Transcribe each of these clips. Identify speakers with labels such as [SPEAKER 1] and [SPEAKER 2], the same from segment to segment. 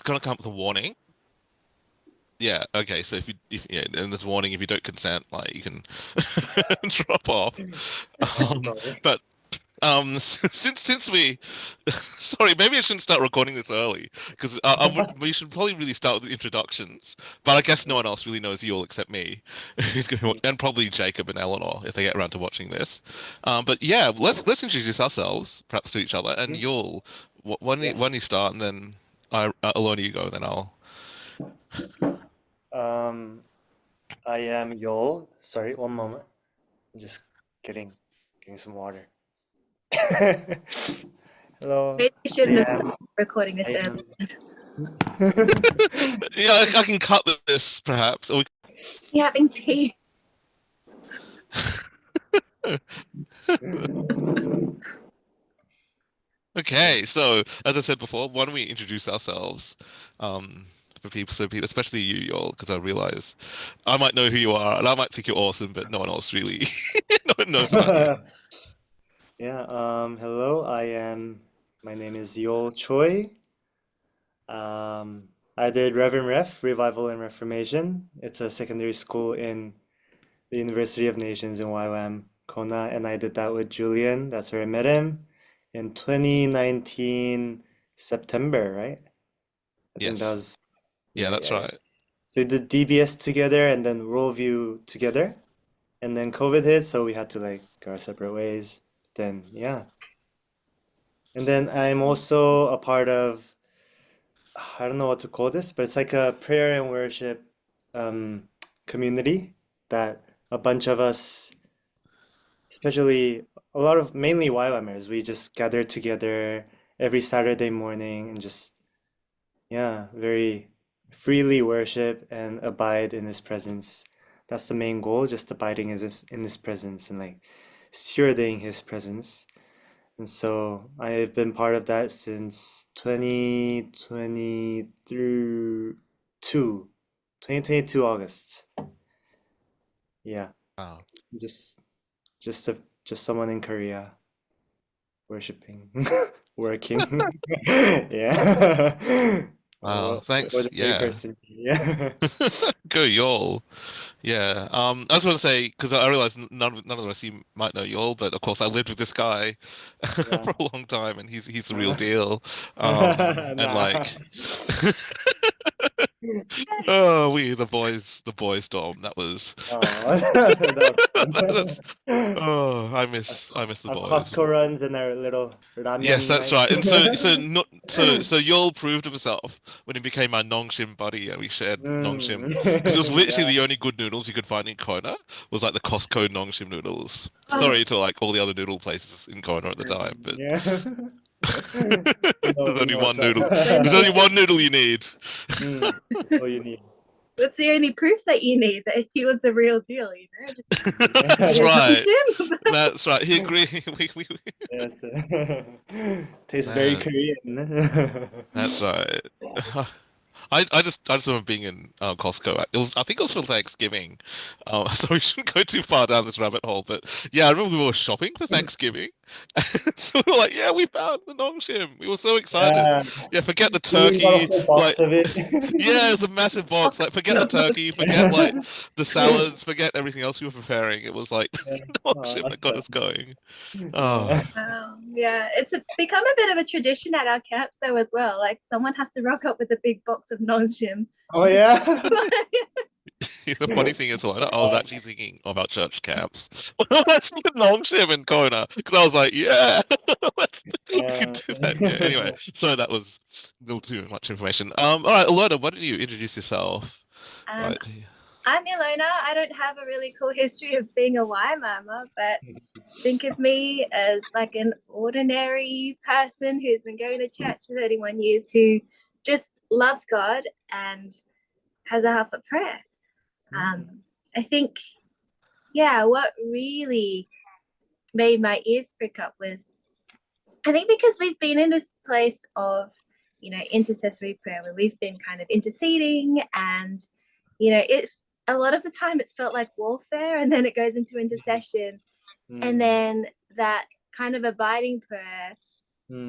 [SPEAKER 1] gonna come with a warning. Yeah, okay. So yeah, and there's a warning if you don't consent, like you can drop off.
[SPEAKER 2] Sorry.
[SPEAKER 1] But since we, sorry, maybe I shouldn't start recording this early because we should probably really start with the introductions. But I guess no one else really knows you all except me, who's going to watch, and probably Jacob and Eleanor if they get around to watching this. But yeah, let's introduce ourselves, perhaps to each other. And
[SPEAKER 2] Mhm.
[SPEAKER 1] you'll why don't you
[SPEAKER 2] Yes.
[SPEAKER 1] start, and then Alona, you go, then I'll.
[SPEAKER 2] Um, I am Yeol. Sorry, one moment. I'm just getting getting some water. Hello.
[SPEAKER 3] Maybe you shouldn't
[SPEAKER 2] I
[SPEAKER 3] have started
[SPEAKER 2] am.
[SPEAKER 3] recording this
[SPEAKER 2] I
[SPEAKER 3] early.
[SPEAKER 2] am.
[SPEAKER 1] Yeah, I can cut this perhaps.
[SPEAKER 3] You're having tea.
[SPEAKER 1] Okay, so as I said before, why don't we introduce ourselves, for people, so people, especially you, y'all, because I realize I might know who you are and I might think you're awesome, but no one else really, no one knows about you.
[SPEAKER 2] Yeah. Hello. I am. My name is Yeol Choi. I did Rev Ref, Revival and Reformation. It's a secondary school in the University of Nations in YWAM, Kona, and I did that with Julian. That's where I met him in 2019 September, right? I think that
[SPEAKER 1] Yes,
[SPEAKER 2] was,
[SPEAKER 1] yeah,
[SPEAKER 2] yeah,
[SPEAKER 1] that's
[SPEAKER 2] yeah, yeah.
[SPEAKER 1] right.
[SPEAKER 2] So we did DBS together and then Worldview together, and then COVID hit, so we had to like go our separate ways. Then, yeah. And then I'm also a part of, I don't know what to call this, but it's like a prayer and worship um, community that a bunch of us, especially a lot of mainly YWAMers, we just gather together every Saturday morning and just, yeah, very freely worship and abide in His presence. That's the main goal, just abiding in His presence and like stewarding His presence. And so I've been part of that since 2020 through 2022 August. Yeah,
[SPEAKER 1] Wow.
[SPEAKER 2] just just someone in Korea worshiping, working. Yeah.
[SPEAKER 1] Wow,
[SPEAKER 2] What
[SPEAKER 1] thanks.
[SPEAKER 2] would a brave
[SPEAKER 1] Yeah.
[SPEAKER 2] person be? Yeah.
[SPEAKER 1] Go y'all. Yeah. I just want to say because I realize none of the rest of you might know y'all, but of course I lived with this guy
[SPEAKER 2] Yeah.
[SPEAKER 1] for a long time, and he's the real deal. And
[SPEAKER 2] Nah.
[SPEAKER 1] like. Oh, we the boys dorm. That was
[SPEAKER 2] Oh, that was
[SPEAKER 1] that's
[SPEAKER 2] fun.
[SPEAKER 1] oh,
[SPEAKER 2] Our,
[SPEAKER 1] I miss the
[SPEAKER 2] our
[SPEAKER 1] boys.
[SPEAKER 2] Costco runs and our little
[SPEAKER 1] Yes,
[SPEAKER 2] ramen
[SPEAKER 1] that's
[SPEAKER 2] night.
[SPEAKER 1] right. And so Yul proved himself when he became my Nongshim buddy, and we shared Nongshim because it was literally
[SPEAKER 2] Yeah.
[SPEAKER 1] the only good noodles you could find in Kona was like the Costco Nongshim noodles.
[SPEAKER 3] Oh,
[SPEAKER 1] Sorry to like all the other noodle places in Kona at the time, but
[SPEAKER 2] Yeah.
[SPEAKER 1] there's
[SPEAKER 2] We
[SPEAKER 1] only
[SPEAKER 2] know
[SPEAKER 1] one
[SPEAKER 2] what's up.
[SPEAKER 1] noodle.
[SPEAKER 3] when
[SPEAKER 1] There's only one noodle you need.
[SPEAKER 2] Mm, that's all you need.
[SPEAKER 3] that's the only proof that you need that he was the real deal, you know? Just
[SPEAKER 1] That's
[SPEAKER 2] Yeah.
[SPEAKER 3] eat his
[SPEAKER 1] right.
[SPEAKER 3] shim.
[SPEAKER 1] That's right. He agreed. We
[SPEAKER 2] Yes. Tastes very
[SPEAKER 1] man.
[SPEAKER 2] Korean.
[SPEAKER 1] That's right. I just remember being in Costco. I think it was for Thanksgiving, so we shouldn't go too far down this rabbit hole. But yeah, I remember we were shopping for Thanksgiving, so we were like, "Yeah, we found the Nongshim." We were so excited.
[SPEAKER 2] Yeah.
[SPEAKER 1] Yeah, forget the
[SPEAKER 2] We got a
[SPEAKER 1] turkey.
[SPEAKER 2] whole
[SPEAKER 1] Like,
[SPEAKER 2] box of it.
[SPEAKER 1] yeah, it was a massive box. Like, forget the turkey, forget like the salads, forget everything else we were preparing. It was like
[SPEAKER 2] Yeah. Oh,
[SPEAKER 1] Nongshim that
[SPEAKER 2] that's
[SPEAKER 1] got
[SPEAKER 2] fun.
[SPEAKER 1] us going. Oh,
[SPEAKER 2] Yeah.
[SPEAKER 3] Yeah, it's become a bit of a tradition at our camps though as well. Like someone has to rock up with a big box of non-shim.
[SPEAKER 2] Oh yeah.
[SPEAKER 1] the funny thing is, like, I was actually thinking about church camps. Let's look at Longshim and Kona because I was like, yeah, we could
[SPEAKER 2] Yeah.
[SPEAKER 1] do that. Yeah. Anyway, so that was a little too much information. All right, Alona, why don't you introduce yourself?
[SPEAKER 3] Um,
[SPEAKER 1] Right.
[SPEAKER 3] I'm Ilona. I don't have a really cool history of being a Y mama, but just think of me as like an ordinary person who's been going to church for 31 years who just loves God and has a heart for prayer. Um, I think, yeah, what really made my ears prick up was I think because we've been in this place of, intercessory prayer where we've been kind of interceding and, it's a lot of the time it's felt like warfare and then it goes into intercession. And
[SPEAKER 2] Mm,
[SPEAKER 3] then that kind of abiding prayer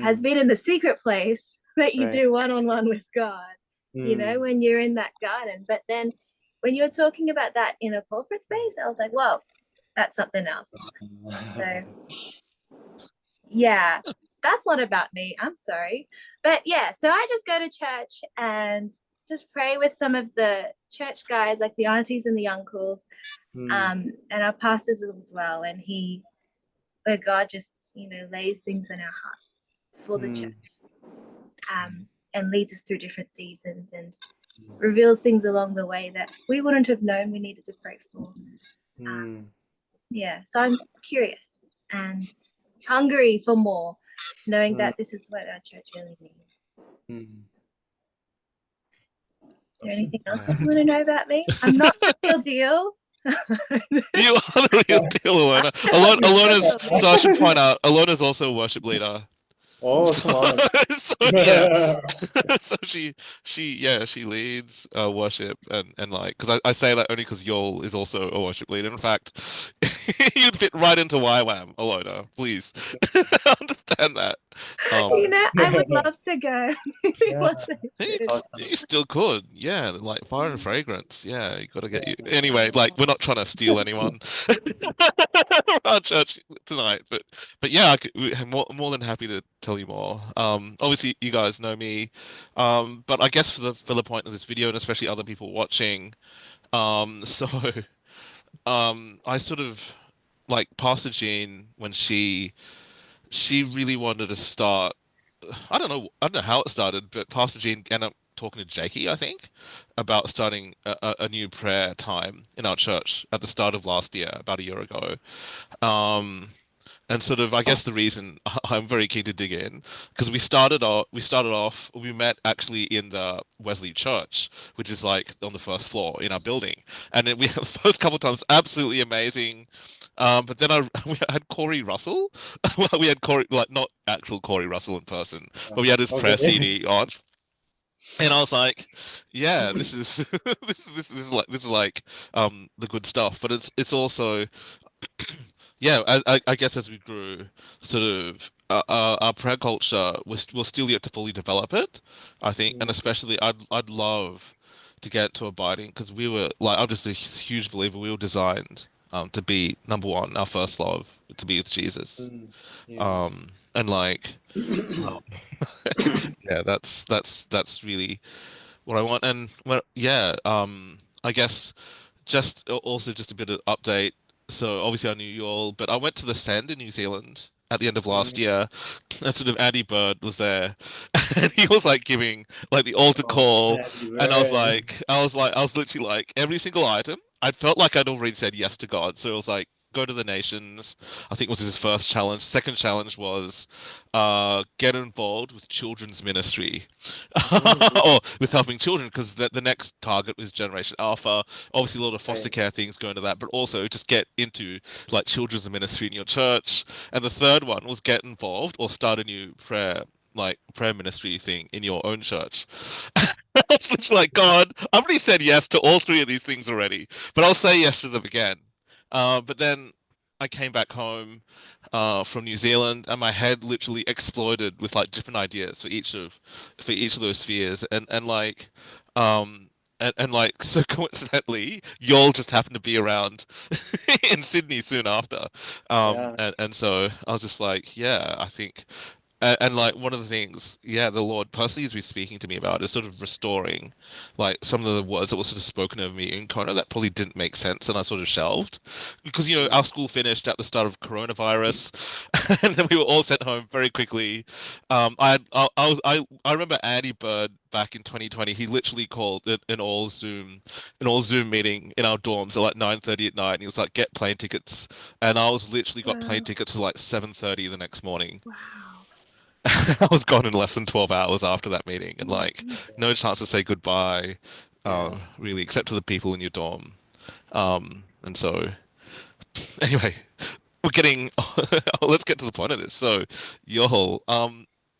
[SPEAKER 3] has
[SPEAKER 2] mm,
[SPEAKER 3] been in the secret place that you
[SPEAKER 2] Right.
[SPEAKER 3] do one-on-one with God, when you're in that garden. But then when you're talking about that in a corporate space, I was like, well, that's something else. So yeah, that's not about me. I'm sorry. But yeah, so I just go to church and just pray with some of the church guys, like the aunties and the uncles, and our pastors as well. And where God just, lays things in our heart for the church, and leads us through different seasons and reveals things along the way that we wouldn't have known we needed to pray for. Yeah, so I'm curious and hungry for more, knowing that this is what our church really needs. Is there anything else that you want to know about me? I'm not the real deal.
[SPEAKER 1] You are the real deal, Alona. So I should point out, Alona's also a worship leader.
[SPEAKER 2] Oh,
[SPEAKER 1] So,
[SPEAKER 2] come on.
[SPEAKER 1] so yeah, so she leads worship and like because I say that only because Yeol is also a worship leader. In fact, you'd fit right into YWAM, Alona. Please understand that.
[SPEAKER 3] I would love to go.
[SPEAKER 2] Yeah,
[SPEAKER 1] You,
[SPEAKER 2] awesome.
[SPEAKER 1] you still could, yeah, like Fire and Fragrance. Yeah, you gotta get you. Anyway, like we're not trying to steal anyone from our church tonight, but yeah, I'm more than happy to tell you more. Obviously you guys know me, but I guess for the point of this video and especially other people watching, so I sort of like Pastor Jean when she really wanted to start. I don't know how it started, but Pastor Jean ended up talking to Jakey, I think, about starting a new prayer time in our church at the start of last year, about a year ago. Um, and sort of, I guess the reason I'm very keen to dig in because we met actually in the Wesley Church, which is like on the first floor in our building, and then we the first couple of times absolutely amazing. But then we had Corey Russell. Well, we had Corey, like not actual Corey Russell in person, but we had his prayer
[SPEAKER 2] Okay.
[SPEAKER 1] CD on. And I was like, yeah, this is this is like the good stuff, but it's also yeah, I guess as we grew, sort of our prayer culture we're still yet to fully develop it, I think, and especially I'd love to get to abiding because we were like I'm just a huge believer we were designed to be number one, our first love to be with Jesus,
[SPEAKER 2] Yeah.
[SPEAKER 1] and like um, yeah, that's really what I want, and well, yeah, I guess also just a bit of update. So obviously I knew you all, but I went to the Sand in New Zealand at the end of last year, and sort of Andy Bird was there, and he was like giving like the altar
[SPEAKER 2] Oh,
[SPEAKER 1] call,
[SPEAKER 2] happy
[SPEAKER 1] and
[SPEAKER 2] birthday.
[SPEAKER 1] I was literally like every single item. I felt like I'd already said yes to God, so it was like go to the nations. I think was his first challenge. Second challenge was get involved with children's ministry or with helping children because the next target was Generation Alpha. Obviously, a lot of foster
[SPEAKER 2] Right.
[SPEAKER 1] care things go into that, but also just get into like children's ministry in your church. And the third one was get involved or start a new prayer ministry thing in your own church. I was literally like, God, I've already said yes to all three of these things already, but I'll say yes to them again. But then I came back home from New Zealand, and my head literally exploded with like different ideas for each of those spheres, and like like so coincidentally, Yeol just happened to be around in Sydney soon after,
[SPEAKER 2] Yeah.
[SPEAKER 1] and so I was just like, yeah, I think. And like one of the things, yeah, the Lord personally has been speaking to me about is sort of restoring, like some of the words that were sort of spoken over me in Kona that probably didn't make sense, and I sort of shelved because our school finished at the start of coronavirus, and then we were all sent home very quickly. I remember Andy Bird back in 2020. He literally called an all Zoom meeting in our dorms at like 9:30 at night, and he was like, "Get plane tickets," and I was literally got plane
[SPEAKER 3] Wow.
[SPEAKER 1] tickets for like 7:30 the next morning.
[SPEAKER 3] Wow.
[SPEAKER 1] I was gone in less than 12 hours after that meeting, and
[SPEAKER 3] Oh my
[SPEAKER 1] like
[SPEAKER 3] goodness.
[SPEAKER 1] no chance to say goodbye,
[SPEAKER 2] Yeah.
[SPEAKER 1] really, except to the people in your dorm. And so anyway, we're getting let's get to the point of this. So, Yohol,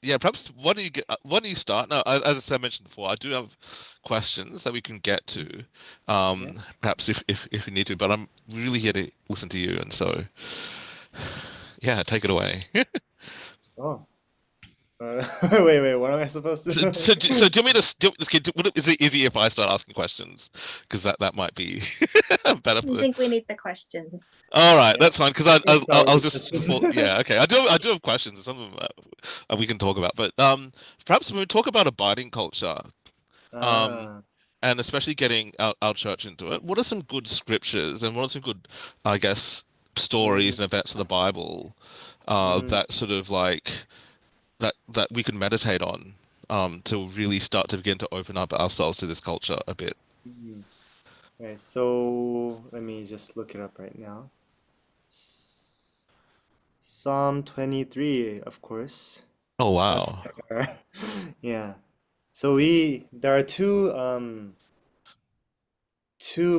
[SPEAKER 1] yeah, perhaps why don't you start? Now, as I mentioned before, I do have questions that we can get to,
[SPEAKER 2] Yeah.
[SPEAKER 1] perhaps if we need to, but I'm really here to listen to you, and so yeah, take it away.
[SPEAKER 2] Oh. Wait, what am I supposed
[SPEAKER 1] So,
[SPEAKER 2] to?
[SPEAKER 1] do you want me to okay, is it easy if I start asking questions? Because that might be better for
[SPEAKER 3] I
[SPEAKER 1] the.
[SPEAKER 3] think we need the questions.
[SPEAKER 1] All right,
[SPEAKER 2] Yeah,
[SPEAKER 1] that's fine. Because
[SPEAKER 2] you start
[SPEAKER 1] I
[SPEAKER 2] with
[SPEAKER 1] was
[SPEAKER 2] the
[SPEAKER 1] just before.
[SPEAKER 2] question.
[SPEAKER 1] Yeah, okay. I do have questions. Some of them we can talk about, but perhaps when we talk about abiding culture, um,
[SPEAKER 2] Ah,
[SPEAKER 1] and especially getting our church into it, what are some good scriptures and what are some good, I guess, stories
[SPEAKER 2] mm,
[SPEAKER 1] and events of the Bible,
[SPEAKER 2] mm,
[SPEAKER 1] that sort of like that we can meditate on, to really start to begin to open up ourselves to this culture a bit.
[SPEAKER 2] mm. Right, so let me just look it up right now. Psalm 23, of course.
[SPEAKER 1] Oh
[SPEAKER 2] That's
[SPEAKER 1] wow.
[SPEAKER 2] our, yeah. So there are two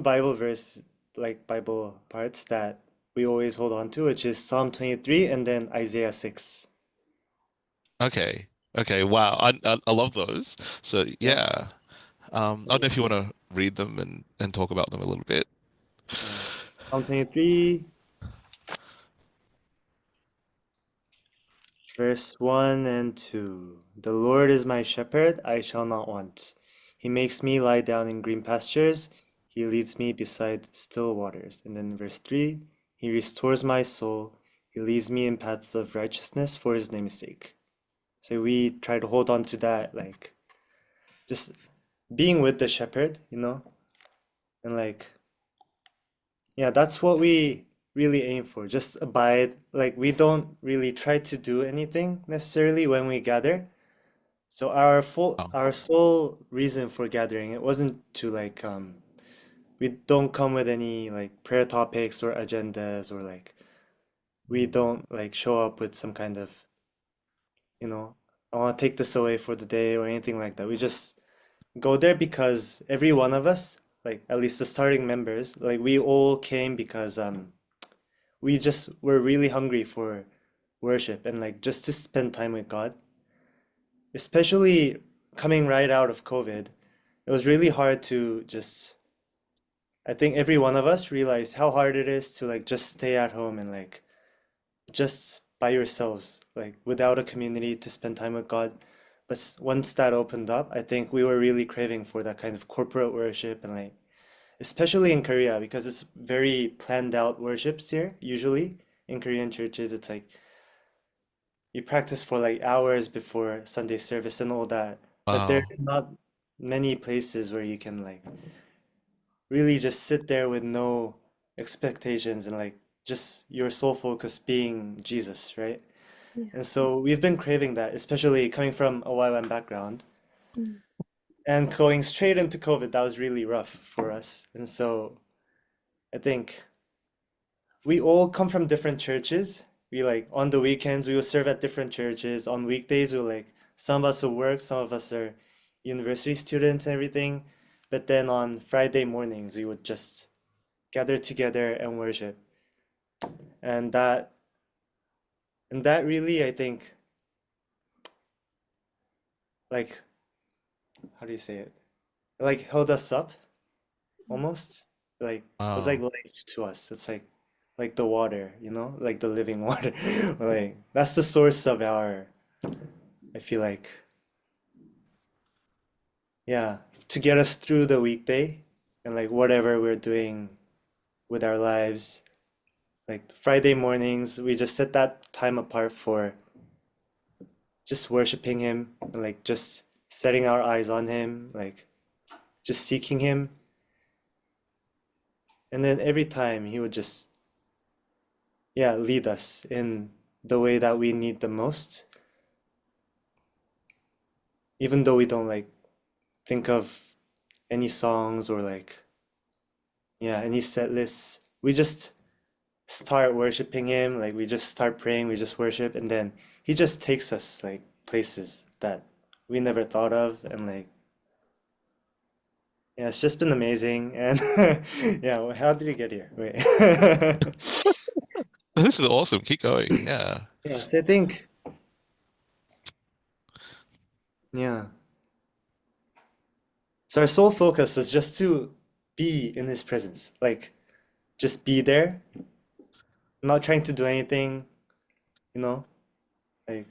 [SPEAKER 2] Bible verse, like Bible parts that we always hold on to, which is Psalm 23 and then Isaiah 6.
[SPEAKER 1] Okay. Okay. Wow. I love those. So
[SPEAKER 2] Yeah.
[SPEAKER 1] yeah. I
[SPEAKER 2] Let
[SPEAKER 1] don't
[SPEAKER 2] me
[SPEAKER 1] know if you
[SPEAKER 2] see.
[SPEAKER 1] want to read them and talk about them a little bit.
[SPEAKER 2] Yeah. Psalm 23, verse 1 and 2. The Lord is my shepherd, I shall not want. He makes me lie down in green pastures. He leads me beside still waters. And then verse 3, He restores my soul. He leads me in paths of righteousness for his name's sake. So we try to hold on to that, like just being with the shepherd, and like, yeah, that's what we really aim for. Just abide. Like we don't really try to do anything necessarily when we gather. So
[SPEAKER 1] Oh,
[SPEAKER 2] our sole reason for gathering, it wasn't to like we don't come with any like prayer topics or agendas, or like we don't like show up with some kind of, I want to take this away for the day or anything like that. We just go there because every one of us, like at least the starting members, like we all came because we just were really hungry for worship and like just to spend time with God. Especially coming right out of COVID, it was really hard to just, I think every one of us realized how hard it is to like just stay at home and like just by yourselves, like without a community to spend time with God. But once that opened up, I think we were really craving for that kind of corporate worship, and like especially in Korea because it's very planned out worships here. Usually in Korean churches, it's like you practice for like hours before Sunday service and all that. But there's
[SPEAKER 1] wow.
[SPEAKER 2] not many places where you can like really just sit there with no expectations and like just your sole focus being Jesus, right?
[SPEAKER 3] Yeah.
[SPEAKER 2] And so we've been craving that, especially coming from a YWAM background
[SPEAKER 3] Mm.
[SPEAKER 2] and going straight into COVID. That was really rough for us. And so I think we all come from different churches. We like on the weekends we will serve at different churches. On weekdays we like some of us will work, some of us are university students and everything. But then on Friday mornings we would just gather together and worship. And that really I think like how do you say it? Like held us up almost. Like it was like
[SPEAKER 1] Wow.
[SPEAKER 2] life to us. It's like the water, like the living water. Like that's the source of our, I feel like, yeah, to get us through the weekday and like whatever we're doing with our lives. Like Friday mornings, we just set that time apart for just worshiping him and like just setting our eyes on him, like just seeking him. And then every time he would just, yeah, lead us in the way that we need the most, even though we don't like think of any songs or like, yeah, any set lists. We just start worshiping him, like we just start praying, we just worship, and then he just takes us like places that we never thought of, and like, yeah, it's just been amazing. And yeah, well, how did we get here? Wait.
[SPEAKER 1] This is awesome. Keep going. Yeah.
[SPEAKER 2] Yes, I think, yeah. So our sole focus was just to be in his presence, like just be there, not trying to do anything, you know, like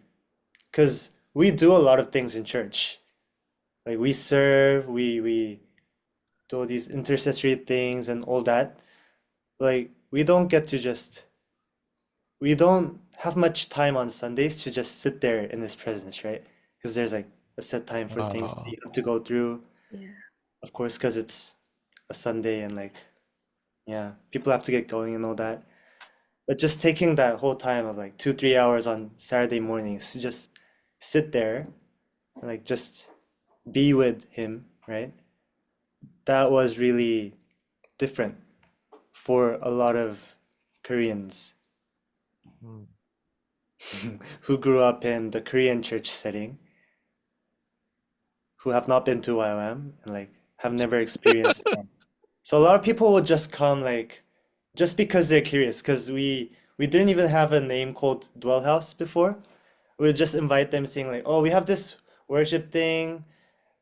[SPEAKER 2] because we do a lot of things in church. Like we serve, we do all these intercessory things and all that. Like we don't have much time on Sundays to just sit there in His presence, right? Because there's like a set time for things that
[SPEAKER 1] Wow.
[SPEAKER 2] you have to go through,
[SPEAKER 3] Yeah.
[SPEAKER 2] of course, because it's a Sunday and like, yeah, people have to get going and all that. But just taking that whole time of like 2, 3 hours on Saturday mornings to just sit there and like just be with Him, right? That was really different for a lot of Koreans
[SPEAKER 1] Mm.
[SPEAKER 2] who grew up in the Korean church setting, who have not been to YWAM and like have never experienced that. So a lot of people will just come like just because they're curious, because we didn't even have a name called Dwellhouse before. We would just invite them saying like, oh, we have this worship thing.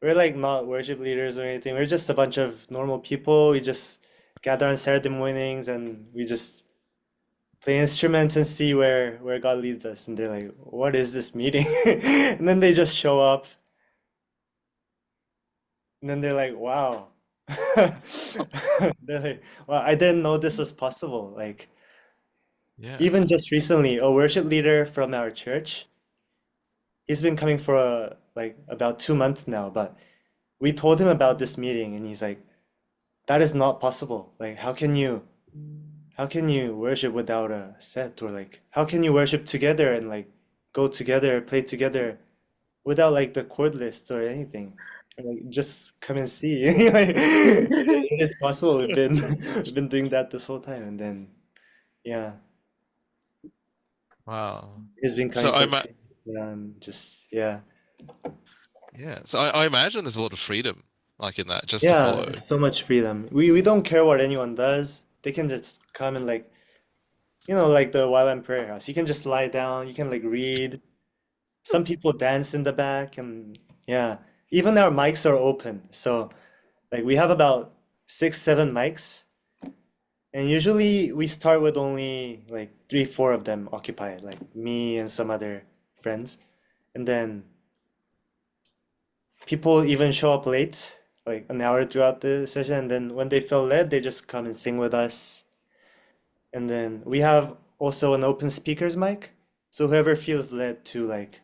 [SPEAKER 2] We're like not worship leaders or anything. We're just a bunch of normal people. We just gather on Saturday mornings and we just play instruments and see where God leads us. And they're like, what is this meeting? And then they just show up and then they're like, wow. They're like, wow, I didn't know this was possible. Like
[SPEAKER 1] Yeah.
[SPEAKER 2] even just recently, a worship leader from our church, he's been coming for like about 2 months now, but we told him about this meeting and he's like, that is not possible. Like how can you worship without a set, or like how can you worship together and like go together, play together without like the chord list or anything? And, like just come and see. Like, it is possible. We've been we've been doing that this whole time, and then yeah,
[SPEAKER 1] Wow.
[SPEAKER 2] he's been
[SPEAKER 1] So
[SPEAKER 2] coming for
[SPEAKER 1] I'm
[SPEAKER 2] 2 years. Yeah, and just yeah.
[SPEAKER 1] yeah. So I imagine there's a lot of freedom like in that just to
[SPEAKER 2] Yeah,
[SPEAKER 1] follow.
[SPEAKER 2] it's so much freedom. We don't care what anyone does. They can just come and like like the YWAM prayer house. You can just lie down, you can like read. Some people dance in the back and yeah. Even our mics are open. So like we have about 6, 7 mics, and usually we start with only like 3, 4 of them occupied, like me and some other friends. And then people even show up late, like an hour throughout the session, and then when they feel led, they just come and sing with us. And then we have also an open speakers mic. So whoever feels led to like,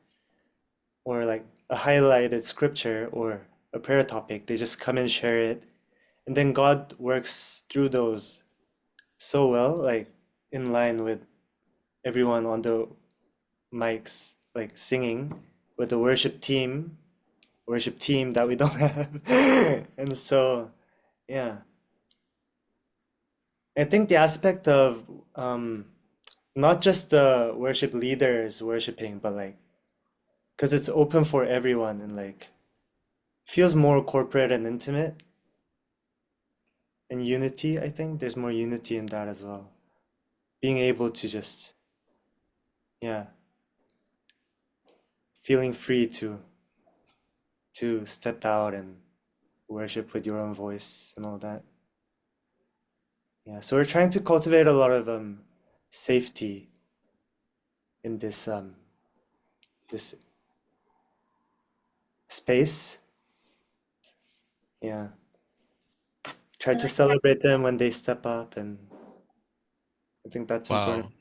[SPEAKER 2] or like a highlighted scripture or a prayer topic, they just come and share it. And then God works through those so well, like in line with everyone on the mics, like singing with the worship team that we don't have. And so, yeah, I think the aspect of not just the worship leaders worshiping, but like, because it's open for everyone and like feels more corporate and intimate and unity. I think there's more unity in that as well. Being able to just, yeah, feeling free to step out and worship with your own voice and all that. Yeah, so we're trying to cultivate a lot of safety in this space. Yeah, try
[SPEAKER 3] I
[SPEAKER 2] to
[SPEAKER 3] like that.
[SPEAKER 2] celebrate them when they step up, and I think that's important.
[SPEAKER 1] Wow.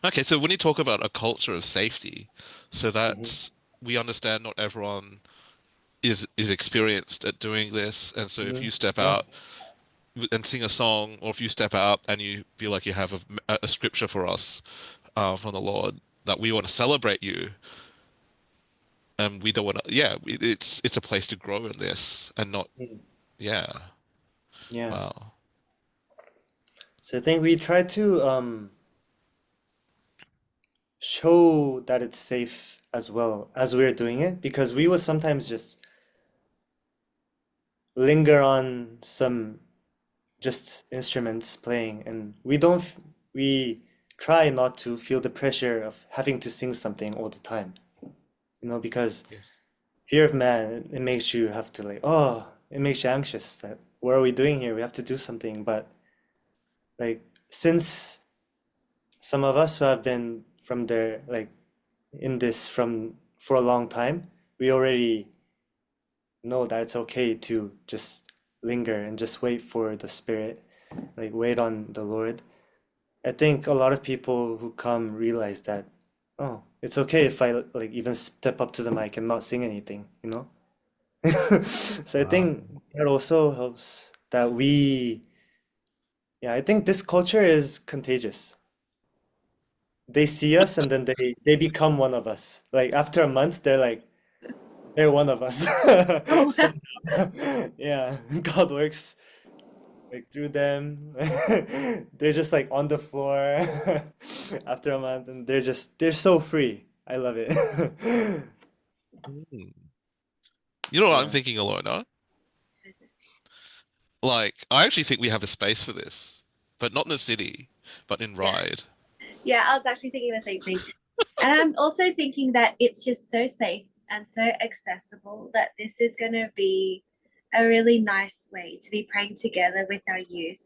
[SPEAKER 1] Okay, so when you talk about a culture of safety, so
[SPEAKER 2] Hmm.
[SPEAKER 1] that's we understand not everyone is experienced at doing this, and so if
[SPEAKER 2] Hmm.
[SPEAKER 1] you step
[SPEAKER 2] Yeah.
[SPEAKER 1] out and sing a song, or if you step out and you feel like you have a scripture for us from the Lord that we want to celebrate you, and we don't want to, yeah, it's a place to grow in this and not,
[SPEAKER 2] Mm.
[SPEAKER 1] yeah,
[SPEAKER 2] Yeah.
[SPEAKER 1] wow,
[SPEAKER 2] So I think we try to show that it's safe as well as we're doing it, because we will sometimes just linger on some just instruments playing, and we try not to feel the pressure of having to sing something all the time, because
[SPEAKER 1] yes,
[SPEAKER 2] fear of man, it makes you have to like, oh, it makes you anxious that what are we doing here? We have to do something. But like since some of us who have been from there, like in this from for a long time, we already know that it's okay to just linger and just wait for the Spirit, like wait on the Lord. I think a lot of people who come realize that, oh, it's okay if I like even step up to the mic and not sing anything, you know? So I
[SPEAKER 4] Wow.
[SPEAKER 2] think that also helps that yeah, I think this culture is contagious. They see us and then they become one of us. Like after a month, they're one of us.
[SPEAKER 3] Oh,
[SPEAKER 2] So yeah, God works like through them. They're just like on the floor after a month, and they're so free. I love it.
[SPEAKER 1] Mm. You know what I'm
[SPEAKER 2] Yeah.
[SPEAKER 1] thinking, Alona? Like, I actually think we have a space for this, but not in the city, but in
[SPEAKER 3] yeah.
[SPEAKER 1] Ride.
[SPEAKER 3] Yeah, I was actually thinking the same thing. And I'm also thinking that it's just so safe and so accessible that this is going to be a really nice way to be praying together with our youth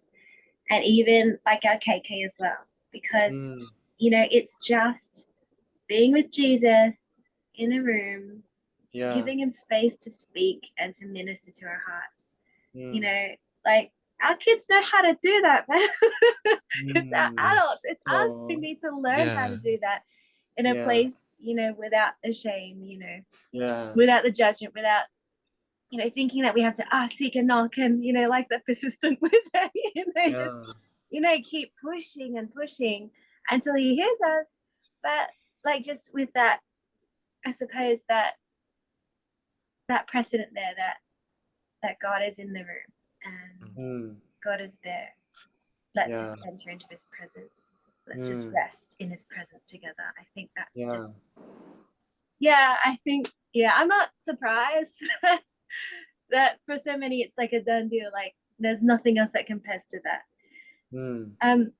[SPEAKER 3] and even like our KK as well. Because,
[SPEAKER 2] Mm,
[SPEAKER 3] it's just being with Jesus in a room,
[SPEAKER 2] yeah.
[SPEAKER 3] giving him space to speak and to minister to our hearts. You
[SPEAKER 2] Mm,
[SPEAKER 3] know, like our kids know how to do that, man. It's our adults,
[SPEAKER 1] Yes.
[SPEAKER 3] it's us who
[SPEAKER 2] oh,
[SPEAKER 3] need to learn how to
[SPEAKER 1] Yeah.
[SPEAKER 3] do that in a
[SPEAKER 2] yeah.
[SPEAKER 3] place, without the shame,
[SPEAKER 2] Yeah.
[SPEAKER 3] without the judgment, without, thinking that we have to seek and knock and, like the persistent with it, just,
[SPEAKER 2] Yeah.
[SPEAKER 3] keep pushing and pushing until he hears us. But like just with that, I suppose that precedent there that God is in the room and
[SPEAKER 2] Mm,
[SPEAKER 3] God is there. Let's
[SPEAKER 2] yeah.
[SPEAKER 3] just enter into his presence. Let's just
[SPEAKER 2] Mm,
[SPEAKER 3] rest in his presence together. I think that's just,
[SPEAKER 2] yeah.
[SPEAKER 3] yeah, I think, yeah, I'm not surprised that for so many it's like a done deal. Like there's nothing else that compares to that.
[SPEAKER 2] Mm,
[SPEAKER 3] Um,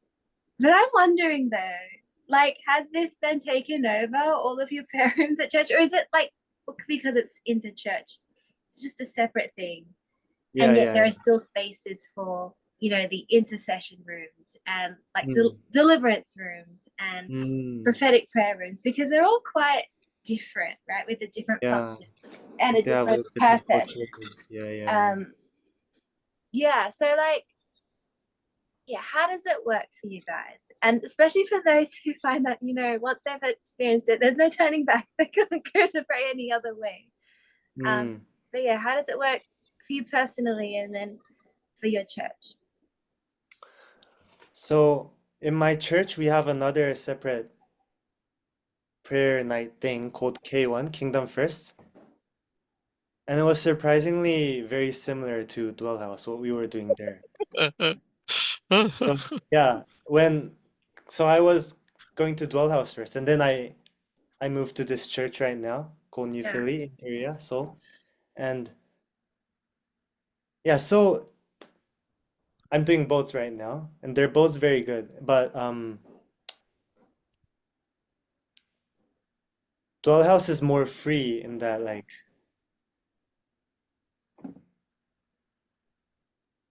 [SPEAKER 3] but I'm wondering though, like, has this then taken over all of your parents at church, or is it like because it's into church, it's just a separate thing?
[SPEAKER 2] yeah.
[SPEAKER 3] And yet
[SPEAKER 2] Yeah.
[SPEAKER 3] there are still spaces for the intercession rooms and like
[SPEAKER 2] Mm,
[SPEAKER 3] deliverance rooms and
[SPEAKER 2] mm,
[SPEAKER 3] prophetic prayer rooms, because they're all quite different, right, with a different
[SPEAKER 2] yeah.
[SPEAKER 3] function and a
[SPEAKER 2] Yeah.
[SPEAKER 3] different
[SPEAKER 2] With different
[SPEAKER 3] purpose.
[SPEAKER 2] cultures. Yeah. Yeah. Yeah.
[SPEAKER 3] um yeah, so like, yeah, how does it work for you guys, and especially for those who find that once they've experienced it there's no turning back, they can't go to pray any other way. um
[SPEAKER 2] Mm.
[SPEAKER 3] but yeah, how does it work for you personally and then for your church?
[SPEAKER 2] So in my church, we have another separate prayer night thing called K1, Kingdom First. And it was surprisingly very similar to Dwellhouse, what we were doing there. So yeah, so I was going to Dwellhouse first, and then I moved to this church right now called New
[SPEAKER 3] Yeah.
[SPEAKER 2] Philly area, Seoul. And yeah, so I'm doing both right now, and they're both very good. But Dwellhouse is more free in that like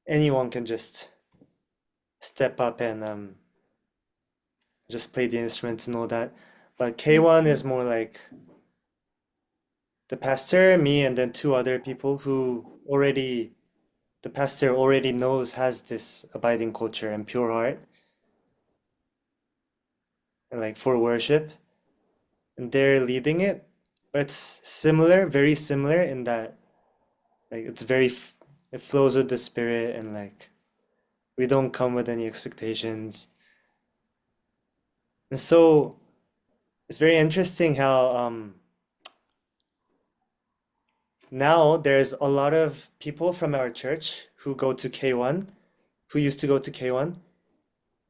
[SPEAKER 2] anyone can just step up and just play the instruments and all that. But K1 is more like the pastor, me, and then two other people who already, the pastor already knows has this abiding culture and pure heart, and like for worship, and they're leading it. But it's similar, very similar in that like it flows with the spirit, and like we don't come with any expectations. And so it's very interesting how now there's a lot of people from our church who go to K1, who used to go to K1.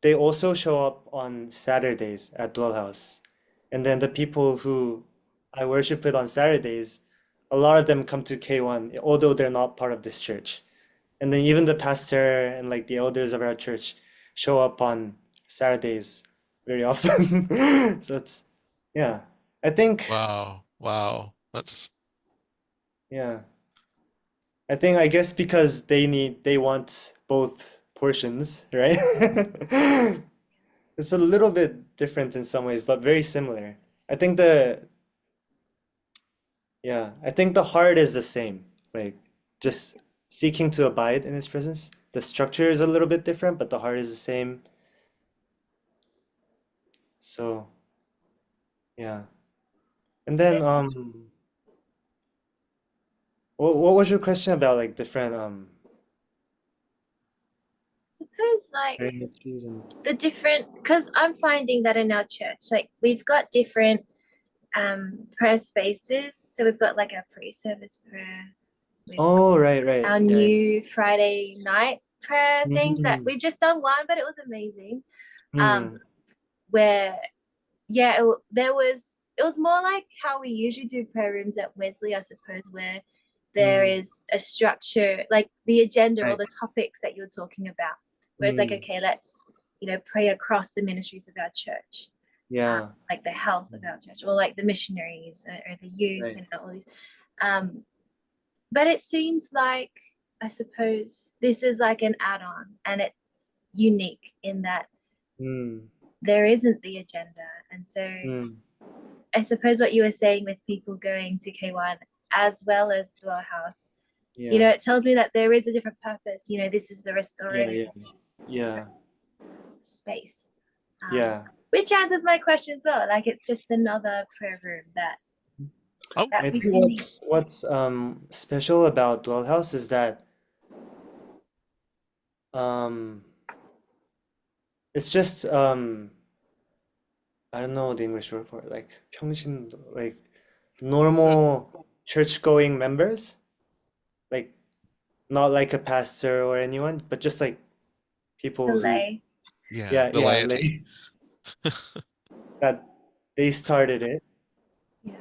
[SPEAKER 2] They also show up on Saturdays at Dwellhouse. And then the people who I worship with on Saturdays, a lot of them come to K1, although they're not part of this church. And then even the pastor and like the elders of our church show up on Saturdays very often. So yeah. I think,
[SPEAKER 1] Wow. Wow. That's
[SPEAKER 2] yeah. I guess because they want both portions, right? It's a little bit different in some ways, but very similar. I think the yeah, I think the heart is the same. Like just seeking to abide in his presence. The structure is a little bit different, but the heart is the same. So, yeah. And then
[SPEAKER 3] Yes,
[SPEAKER 2] what was your question about like different
[SPEAKER 3] suppose like
[SPEAKER 2] ministries and
[SPEAKER 3] the different, because I'm finding that in our church, like we've got different prayer spaces. So we've got like our pre-service prayer, we've got
[SPEAKER 2] oh right.
[SPEAKER 3] our
[SPEAKER 2] Yeah.
[SPEAKER 3] new Friday night prayer things that
[SPEAKER 2] Mm,
[SPEAKER 3] we've just done one, but it was amazing. Um,
[SPEAKER 2] mm,
[SPEAKER 3] where yeah, it was more like how we usually do prayer rooms at Wesley, I suppose, where there
[SPEAKER 2] mm,
[SPEAKER 3] is a structure, like the agenda or
[SPEAKER 2] right.
[SPEAKER 3] the topics that you're talking about, where it's like,
[SPEAKER 2] Mm,
[SPEAKER 3] okay, let's pray across the ministries of our church,
[SPEAKER 2] yeah.
[SPEAKER 3] like the health of our church, or like the missionaries or the youth
[SPEAKER 2] Right.
[SPEAKER 3] and all these. Um, but it seems like I suppose this is like an add-on, and it's unique in that
[SPEAKER 2] Mm,
[SPEAKER 3] there isn't the agenda, and so
[SPEAKER 2] mm,
[SPEAKER 3] I suppose what you were saying with people going to K1 as well as Dwellhouse,
[SPEAKER 2] yeah.
[SPEAKER 3] it tells me that there is a different purpose. This is the
[SPEAKER 2] Yeah,
[SPEAKER 3] restorative
[SPEAKER 2] yeah. Yeah.
[SPEAKER 3] space,
[SPEAKER 2] Yeah.
[SPEAKER 3] which answers my question as well. Like it's just another prayer room that
[SPEAKER 1] Oh,
[SPEAKER 3] that
[SPEAKER 2] I
[SPEAKER 3] we
[SPEAKER 2] think
[SPEAKER 3] can need.
[SPEAKER 2] what's special about Dwellhouse is that um it's just I don't know the English word for it, like 평신 like
[SPEAKER 1] uh,
[SPEAKER 2] normal church-going members, like not like a pastor or anyone, but just like people who
[SPEAKER 3] Delay.
[SPEAKER 1] yeah,
[SPEAKER 2] yeah,
[SPEAKER 1] the
[SPEAKER 2] yeah,
[SPEAKER 1] laity.
[SPEAKER 2] like that they started it.
[SPEAKER 3] Yeah.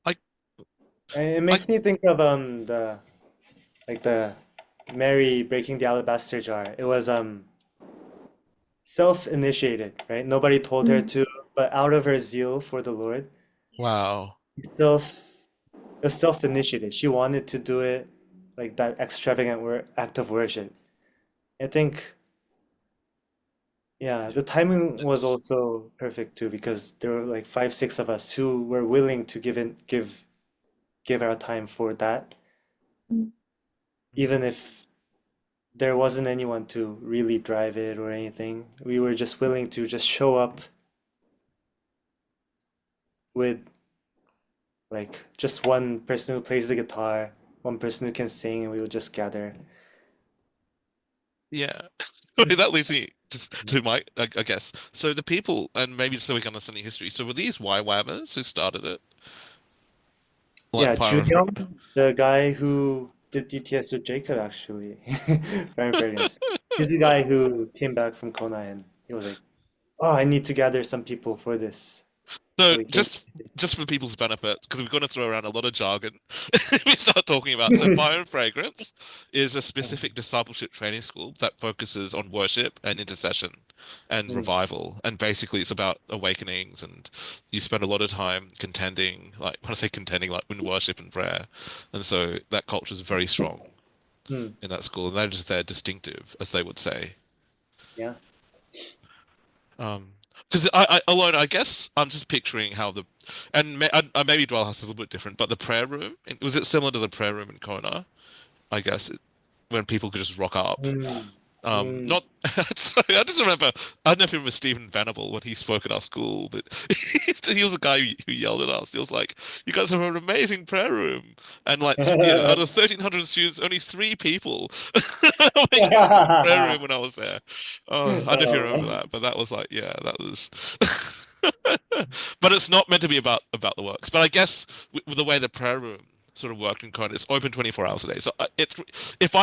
[SPEAKER 1] I,
[SPEAKER 2] And it
[SPEAKER 1] I,
[SPEAKER 2] makes me think of the like the Mary breaking the alabaster jar. It was self-initiated, right? Nobody told her
[SPEAKER 3] Mm.
[SPEAKER 2] to, but out of her zeal for the Lord,
[SPEAKER 1] wow.
[SPEAKER 2] self it was self-initiated. She wanted to do it like that extravagant act of worship. I think, yeah, the timing was
[SPEAKER 1] It's
[SPEAKER 2] also perfect too because there were like five, six of us who were willing to give our time for that,
[SPEAKER 3] Mm.
[SPEAKER 2] even if there wasn't anyone to really drive it or anything. We were just willing to just show up with like just one person who plays the guitar, one person who can sing, and we would just gather.
[SPEAKER 1] yeah. Sorry, that leads me to my, I guess. So the people, and maybe so we can understand the history. So were these YWAMers who started it, like
[SPEAKER 2] Yeah,
[SPEAKER 1] Fire and Fre
[SPEAKER 2] Junyoung, the guy who did DTS with Jacob actually, Fire and Fragrance. He's the guy who came back from Kona and he was like, "Oh, I need to gather some people for this."
[SPEAKER 1] So
[SPEAKER 2] So he came.
[SPEAKER 1] just for people's benefit, because we're going to throw around a lot of jargon, we start talking about. So Fire and Fragrance is a specific discipleship training school that focuses on worship and intercession and
[SPEAKER 2] Mm,
[SPEAKER 1] revival. And basically, it's about awakenings, and you spend a lot of time contending, like when I say contending, like in worship and prayer. And so that culture is very strong
[SPEAKER 2] mm,
[SPEAKER 1] in that school, and that is their distinctive, as they would say.
[SPEAKER 2] yeah.
[SPEAKER 1] Um, because alone, I guess I'm just picturing how and maybe Dwell House is a little bit different, but the prayer room, was it similar to the prayer room in Kona? I guess when people could just rock up.
[SPEAKER 2] Mm, mm.
[SPEAKER 1] Not sorry, I just remember. I don't know if you remember Stephen Venable when he spoke at our school, but he was the guy who yelled at us. He was like, "You guys have an amazing prayer room," and like, out of 1,300 students, only three people were using the prayer room when I was there. Oh, I don't know if you remember
[SPEAKER 2] Oh.
[SPEAKER 1] that, but that was like, yeah, that was. But it's not meant to be about the works. But I guess with the way the prayer room sort of worked in Code, it's open 24 hours a day. So it's if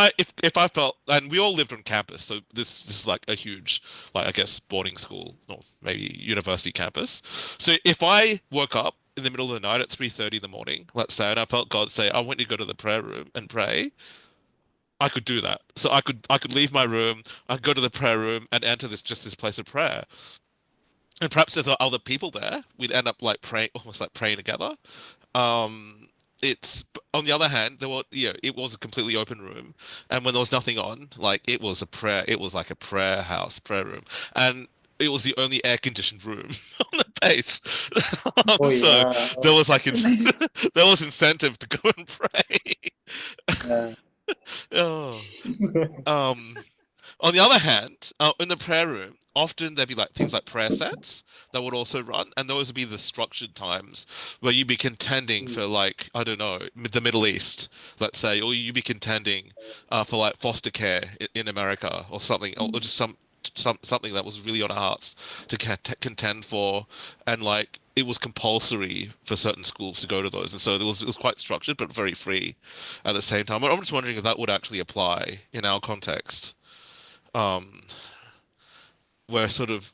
[SPEAKER 1] I felt, and we all lived on campus, so this is like a huge, like I guess boarding school or maybe university campus. So if I woke up in the middle of the night at 3:30 in the morning, let's say, and I felt God say, I want you to go to the prayer room and pray, I could do that. So I could leave my room, I could go to the prayer room and enter this place of prayer. And perhaps if there are other people there, we'd end up like praying, almost like praying together. Um, it's on the other hand, it was a completely open room, and when there was nothing on, like it was like a prayer house, prayer room, and it was the only air-conditioned room on the base.
[SPEAKER 2] Oh
[SPEAKER 1] So
[SPEAKER 2] yeah.
[SPEAKER 1] there was like there was incentive to go and pray.
[SPEAKER 2] Yeah.
[SPEAKER 1] Oh. Um, on the other hand, in the prayer room, often there'd be like things like prayer sets that would also run, and those would be the structured times where you'd be contending for like, I don't know, the Middle East, let's say, or you'd be contending for like foster care in America or something, or just something that was really on our hearts to contend for, and like it was compulsory for certain schools to go to those, and so it was quite structured but very free at the same time. I'm just wondering if that would actually apply in our context, um, where sort of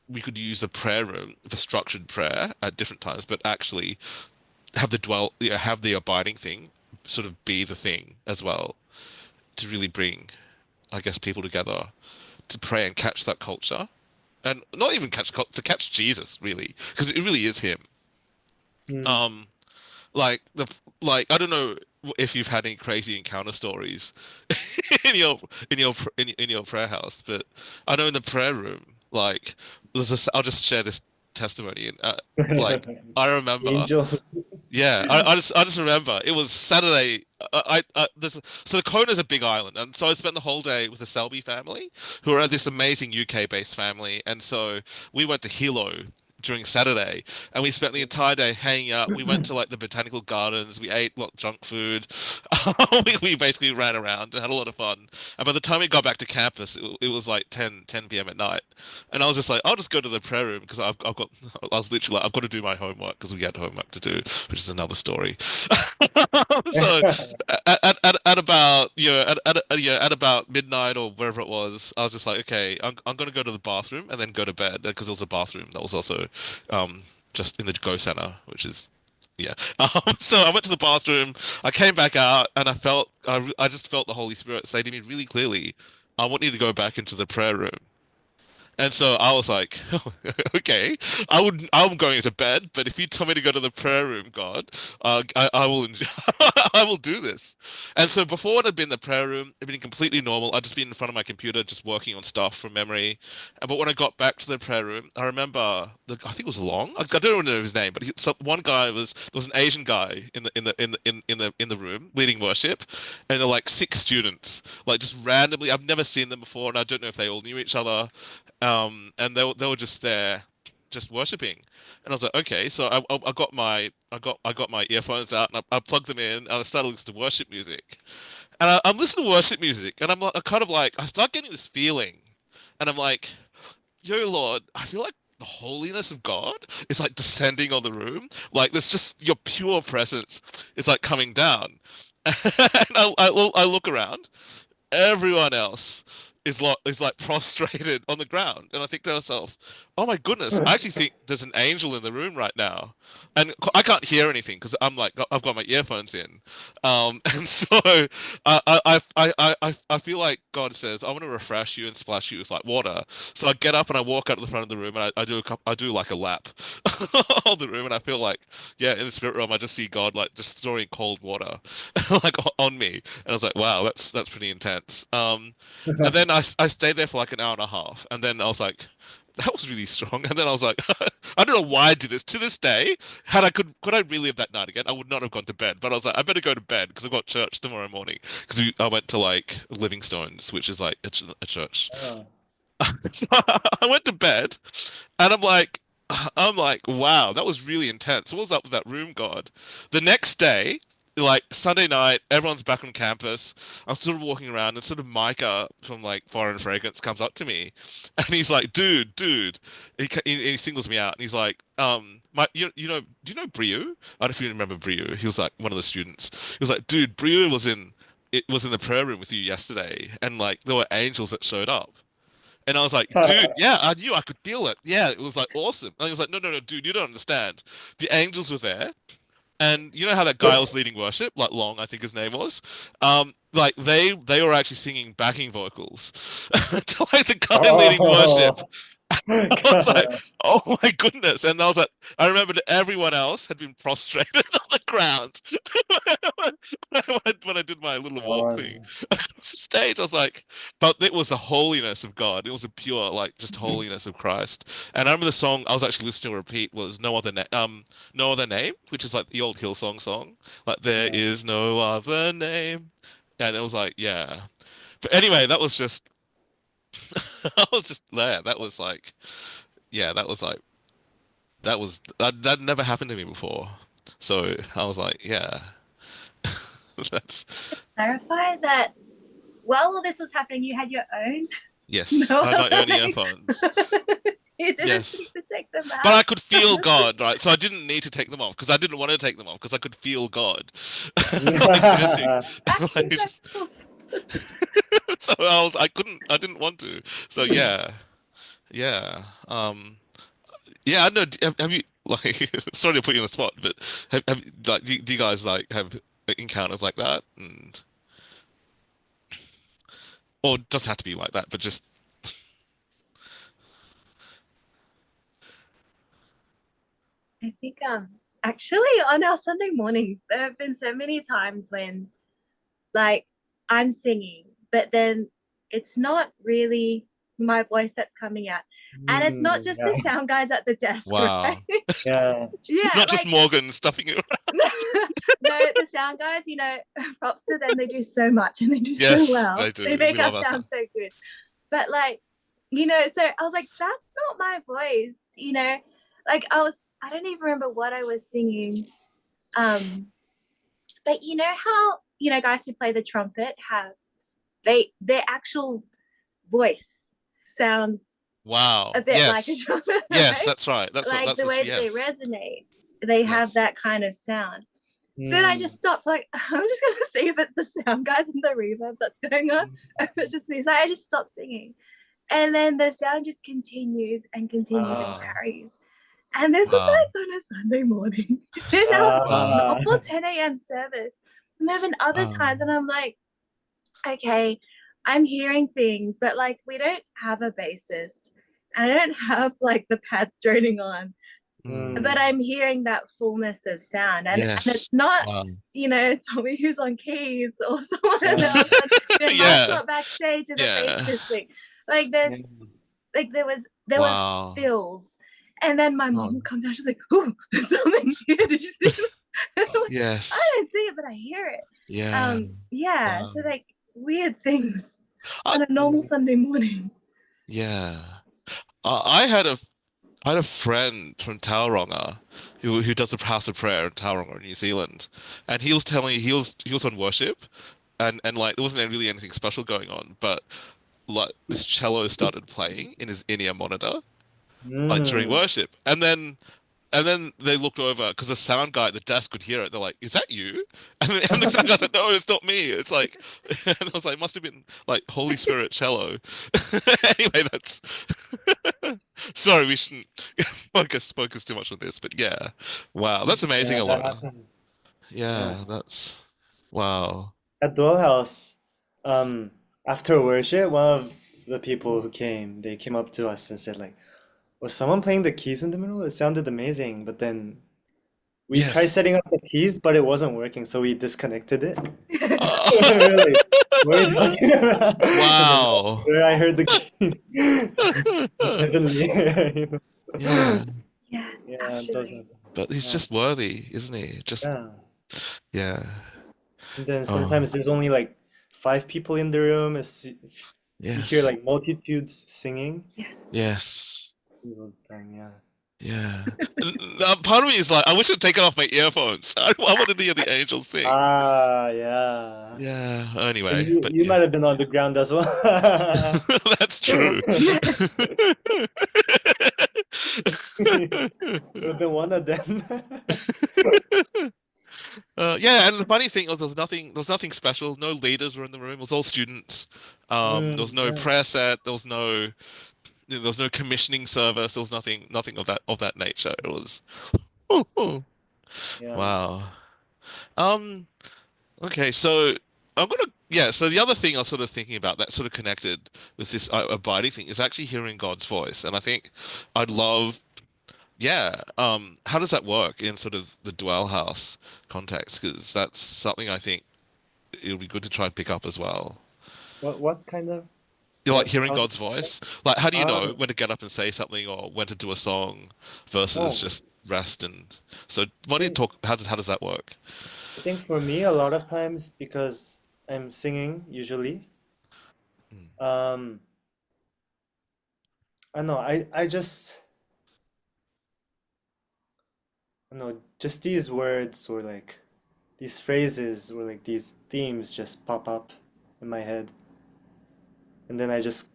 [SPEAKER 1] we could use the prayer room for structured prayer at different times, but actually have have the abiding thing sort of be the thing as well to really bring, I guess, people together to pray and catch that culture, and not even to catch Jesus really, because it really is him.
[SPEAKER 2] Mm.
[SPEAKER 1] Um, like the like I don't know if you've had any crazy encounter stories in your prayer house, but I know in the prayer room, like I'll just share this testimony, and like I remember,
[SPEAKER 2] Angel.
[SPEAKER 1] yeah, I just remember it was Saturday. So the Kona is a big island, and so I spent the whole day with the Selby family, who are this amazing UK-based family, and so we went to Hilo during Saturday, and we spent the entire day hanging out. We went to like the botanical gardens. We ate lot junk food. We basically ran around and had a lot of fun. And by the time we got back to campus, it was like 10 p.m. at night. And I was just like, I'll just go to the prayer room because I've got, I was literally like, I've got to do my homework because we had homework to do, which is another story. So at about, at about midnight or wherever it was, I was just like, okay, I'm going to go to the bathroom and then go to bed because there was a bathroom that was also just in the Go Center, which is yeah. So I went to the bathroom. I came back out, and I just felt the Holy Spirit say to me really clearly, "I want you to go back into the prayer room." And so I was like, okay, I'm going to bed, but if you tell me to go to the prayer room, God, I will, I will do this. And so before it had been the prayer room, it'd been completely normal. I'd just been in front of my computer, just working on stuff from memory. But when I got back to the prayer room, I remember I think it was Long. I don't know his name, but one guy there was an Asian guy in the room leading worship, and there were like six students, like just randomly. I've never seen them before, and I don't know if they all knew each other. And they were just there, just worshiping, and I was like, okay, so I got my earphones out and I plugged them in and I started listening to worship music, and I'm listening to worship music, and I'm like, I kind of like I start getting this feeling, and I'm like, yo, Lord, I feel like the holiness of God is like descending on the room, like there's just your pure presence is like coming down, and I look around, everyone else is like prostrated on the ground, and I think to myself, oh my goodness, I actually think there's an angel in the room right now, and I can't hear anything because I'm like I've got my earphones in, and so I feel like God says I want to refresh you and splash you with like water. So I get up and I walk out to the front of the room, and I do like a lap of the room, and I feel like, yeah, in the spirit realm I just see God like just throwing cold water like on me, and I was like, wow, that's pretty intense. And then I stayed there for like an hour and a half, and then I was like, that was really strong. And then I was like, I don't know why I did this. To this day, could I relive that night again, I would not have gone to bed. But I was like, I better go to bed because I've got church tomorrow morning. Because I went to like Livingstone's, which is like a church.
[SPEAKER 2] Oh.
[SPEAKER 1] So I went to bed, and I'm like, wow, that was really intense. What was up with that room, God? The next day, like Sunday night, everyone's back on campus. I'm sort of walking around, and sort of Micah from like Foreign Fragrance comes up to me, and he's like, dude. He singles me out, and he's like, do you know Briu? I don't know if you remember Briu. He was like one of the students. He was like, dude, Briu was in the prayer room with you yesterday, and like there were angels that showed up. And I was like, dude, yeah, I knew I could feel it. Yeah, it was like awesome. And he was like, no, no, no, dude, you don't understand. The angels were there. And you know how that guy was leading worship, like Long, I think his name was. Like they were actually singing backing vocals to like the guy leading worship.
[SPEAKER 2] Oh.
[SPEAKER 1] I was like, oh my goodness. And I remember that everyone else had been prostrated on the ground when I did my little walk thing.
[SPEAKER 2] Oh,
[SPEAKER 1] Across the stage, I was like, but it was the holiness of God. It was a pure, like, just holiness of Christ. And I remember the song I was actually listening to repeat was No Other Name, which is like the old Hillsong song. Like, there
[SPEAKER 2] yeah.
[SPEAKER 1] is no other name. And it was like, yeah. But anyway, that was just, I was just there. That was like, yeah, that was like, that never happened to me before. So I was like, yeah, that's
[SPEAKER 3] Clarify that while all this was happening, you had your own
[SPEAKER 1] yes.
[SPEAKER 3] no
[SPEAKER 1] I had my
[SPEAKER 3] other
[SPEAKER 1] own
[SPEAKER 3] name.
[SPEAKER 1] earphones.
[SPEAKER 3] You didn't need
[SPEAKER 1] Yes.
[SPEAKER 3] to take them
[SPEAKER 1] But
[SPEAKER 3] out.
[SPEAKER 1] I could feel God, right? So I didn't need to take them off because I didn't want to take them off because I could feel God, like visiting. Like,
[SPEAKER 3] Actually, that's
[SPEAKER 1] just,
[SPEAKER 3] cool.
[SPEAKER 1] so I didn't want to. So yeah, yeah, yeah. I know. Have you like? Sorry to put you on the spot, but like, do you guys like have encounters like that, and or it doesn't have to be like that, but just
[SPEAKER 3] I think actually on our Sunday mornings there have been so many times when like I'm singing, but then it's not really my voice that's coming out. And it's not just
[SPEAKER 2] Yeah,
[SPEAKER 3] the sound guys at the desk, right?
[SPEAKER 1] wow.
[SPEAKER 2] yeah.
[SPEAKER 3] Yeah,
[SPEAKER 1] Not just
[SPEAKER 3] like
[SPEAKER 1] Morgan stuffing it.
[SPEAKER 3] no, the sound guys, props to them. They do so much and they do so
[SPEAKER 1] Yes,
[SPEAKER 3] well.
[SPEAKER 1] they
[SPEAKER 3] They
[SPEAKER 1] do. We
[SPEAKER 3] make
[SPEAKER 1] love
[SPEAKER 3] us
[SPEAKER 1] our
[SPEAKER 3] sound
[SPEAKER 1] son.
[SPEAKER 3] so good. But like, so I was like, that's not my voice. Like I don't even remember what I was singing. Um, but you know how, guys who play the trumpet have their actual voice sounds a
[SPEAKER 1] Wow.
[SPEAKER 3] bit like a
[SPEAKER 1] Yes.
[SPEAKER 3] trumpet,
[SPEAKER 1] Yes,
[SPEAKER 3] right?
[SPEAKER 1] that's right.
[SPEAKER 3] Like
[SPEAKER 1] That's
[SPEAKER 3] the
[SPEAKER 1] this.
[SPEAKER 3] way that they
[SPEAKER 1] Yes.
[SPEAKER 3] resonate, they have
[SPEAKER 1] Yes.
[SPEAKER 3] that kind of sound. So then I just
[SPEAKER 2] Mm.
[SPEAKER 3] stopped, like, I'm just gonna see if it's the sound guys and the reverb that's going on, if it's just me. So I just stopped singing. And then the sound just continues and continues and
[SPEAKER 1] Wow.
[SPEAKER 3] carries. And this was
[SPEAKER 1] Wow.
[SPEAKER 3] like on a Sunday morning in our
[SPEAKER 1] Wow.
[SPEAKER 2] Ah,
[SPEAKER 3] normal 10 a.m. service. I'm having other
[SPEAKER 1] Wow.
[SPEAKER 3] times and I'm like, okay, I'm hearing things, but like we don't have a bassist and I don't have like the pads droning on,
[SPEAKER 1] Mm.
[SPEAKER 3] but
[SPEAKER 2] mm,
[SPEAKER 3] I'm hearing that fullness of sound. And
[SPEAKER 1] Yes.
[SPEAKER 3] it's not,
[SPEAKER 1] Wow.
[SPEAKER 3] Tommy who's on keys or someone
[SPEAKER 2] yeah,
[SPEAKER 3] else, and Mark's
[SPEAKER 1] Yeah.
[SPEAKER 3] not backstage in the bass
[SPEAKER 1] Yeah.
[SPEAKER 3] this week. Like
[SPEAKER 2] yeah.
[SPEAKER 3] there were
[SPEAKER 1] Wow.
[SPEAKER 3] fills. And then my
[SPEAKER 1] Oh,
[SPEAKER 3] mom comes out, she's like, "Oh, there's something here. Did you see that?" Like, I
[SPEAKER 1] yes.
[SPEAKER 3] didn't see it, but I hear it.
[SPEAKER 1] Yeah.
[SPEAKER 3] Yeah,
[SPEAKER 1] Wow.
[SPEAKER 3] so like weird things
[SPEAKER 1] I,
[SPEAKER 3] on a normal Sunday morning.
[SPEAKER 1] yeah. I had a friend from Tauranga who does the House of Prayer in Tauranga, New Zealand, and he was telling me he was on worship, and like there wasn't really anything special going on, but like this cello started playing in his in-ear monitor like during
[SPEAKER 2] Mm.
[SPEAKER 1] worship, and then they looked over because the sound guy at the desk could hear it. They're like, "Is that you?" And the sound guy said, "No, it's not me." It's like, and I was like, "Must have been like Holy Spirit cello." Anyway, that's sorry. We shouldn't focus too much on this, but yeah, wow, that's amazing,
[SPEAKER 2] Yeah, that
[SPEAKER 1] Alona.
[SPEAKER 2] happens. Yeah.
[SPEAKER 1] Yeah, that's wow.
[SPEAKER 2] At Dwellhouse, um, after worship, one of the people who came, they came up to us and said like, "Was someone playing the keys in the middle? It sounded amazing." But then we tried
[SPEAKER 1] Yes.
[SPEAKER 2] setting up the keys, but it wasn't working, so we disconnected it.
[SPEAKER 1] Uh,
[SPEAKER 2] Really? What are you talking about? And then that's
[SPEAKER 1] wow.
[SPEAKER 2] where I heard the key. It's heavenly. You know?
[SPEAKER 1] Yeah,
[SPEAKER 3] Yeah,
[SPEAKER 2] Yeah, it does
[SPEAKER 3] actually.
[SPEAKER 2] happen.
[SPEAKER 1] but he's
[SPEAKER 2] Yeah.
[SPEAKER 1] just worthy, isn't he? Just
[SPEAKER 2] Yeah.
[SPEAKER 1] yeah.
[SPEAKER 2] And then
[SPEAKER 1] Oh,
[SPEAKER 2] sometimes there's only like five people in the room. You hear
[SPEAKER 1] yes.
[SPEAKER 2] like multitudes singing.
[SPEAKER 3] Yeah.
[SPEAKER 1] Yes.
[SPEAKER 2] Yeah.
[SPEAKER 1] Yeah. Part of me is like, I wish I'd taken off my earphones. I wanted to hear the angels sing.
[SPEAKER 2] Ah, yeah.
[SPEAKER 1] Yeah.
[SPEAKER 2] And
[SPEAKER 1] Anyway,
[SPEAKER 2] you
[SPEAKER 1] but
[SPEAKER 2] you
[SPEAKER 1] yeah,
[SPEAKER 2] might have been on the ground as well.
[SPEAKER 1] that's true.
[SPEAKER 2] Would have been one of them.
[SPEAKER 1] Yeah, and the funny thing was there was nothing special. No leaders were in the room. It was all students. There was no
[SPEAKER 2] Yeah,
[SPEAKER 1] prayer set. There was no commissioning service. There was nothing of that nature. It was,
[SPEAKER 2] yeah.
[SPEAKER 1] wow. Um, okay, so I'm gonna yeah, so the other thing I was sort of thinking about that sort of connected with this abiding thing is actually hearing God's voice. And I think I'd love, yeah, how does that work in sort of the Dwellhouse context? Because that's something I think it'll be good to try and pick up as well.
[SPEAKER 2] What kind of
[SPEAKER 1] You know, like
[SPEAKER 2] what
[SPEAKER 1] hearing
[SPEAKER 2] how
[SPEAKER 1] God's voice. Like, how do you know
[SPEAKER 2] ah
[SPEAKER 1] when to get up and say something or when to do a song versus
[SPEAKER 2] oh
[SPEAKER 1] just rest and so why
[SPEAKER 2] I
[SPEAKER 1] don't you
[SPEAKER 2] think
[SPEAKER 1] talk, how does that work?
[SPEAKER 2] I think for me a lot of times because I'm singing usually
[SPEAKER 1] Hmm.
[SPEAKER 2] um I don't know I just I don't know just these words or like these phrases or like these themes just pop up in my head and then I just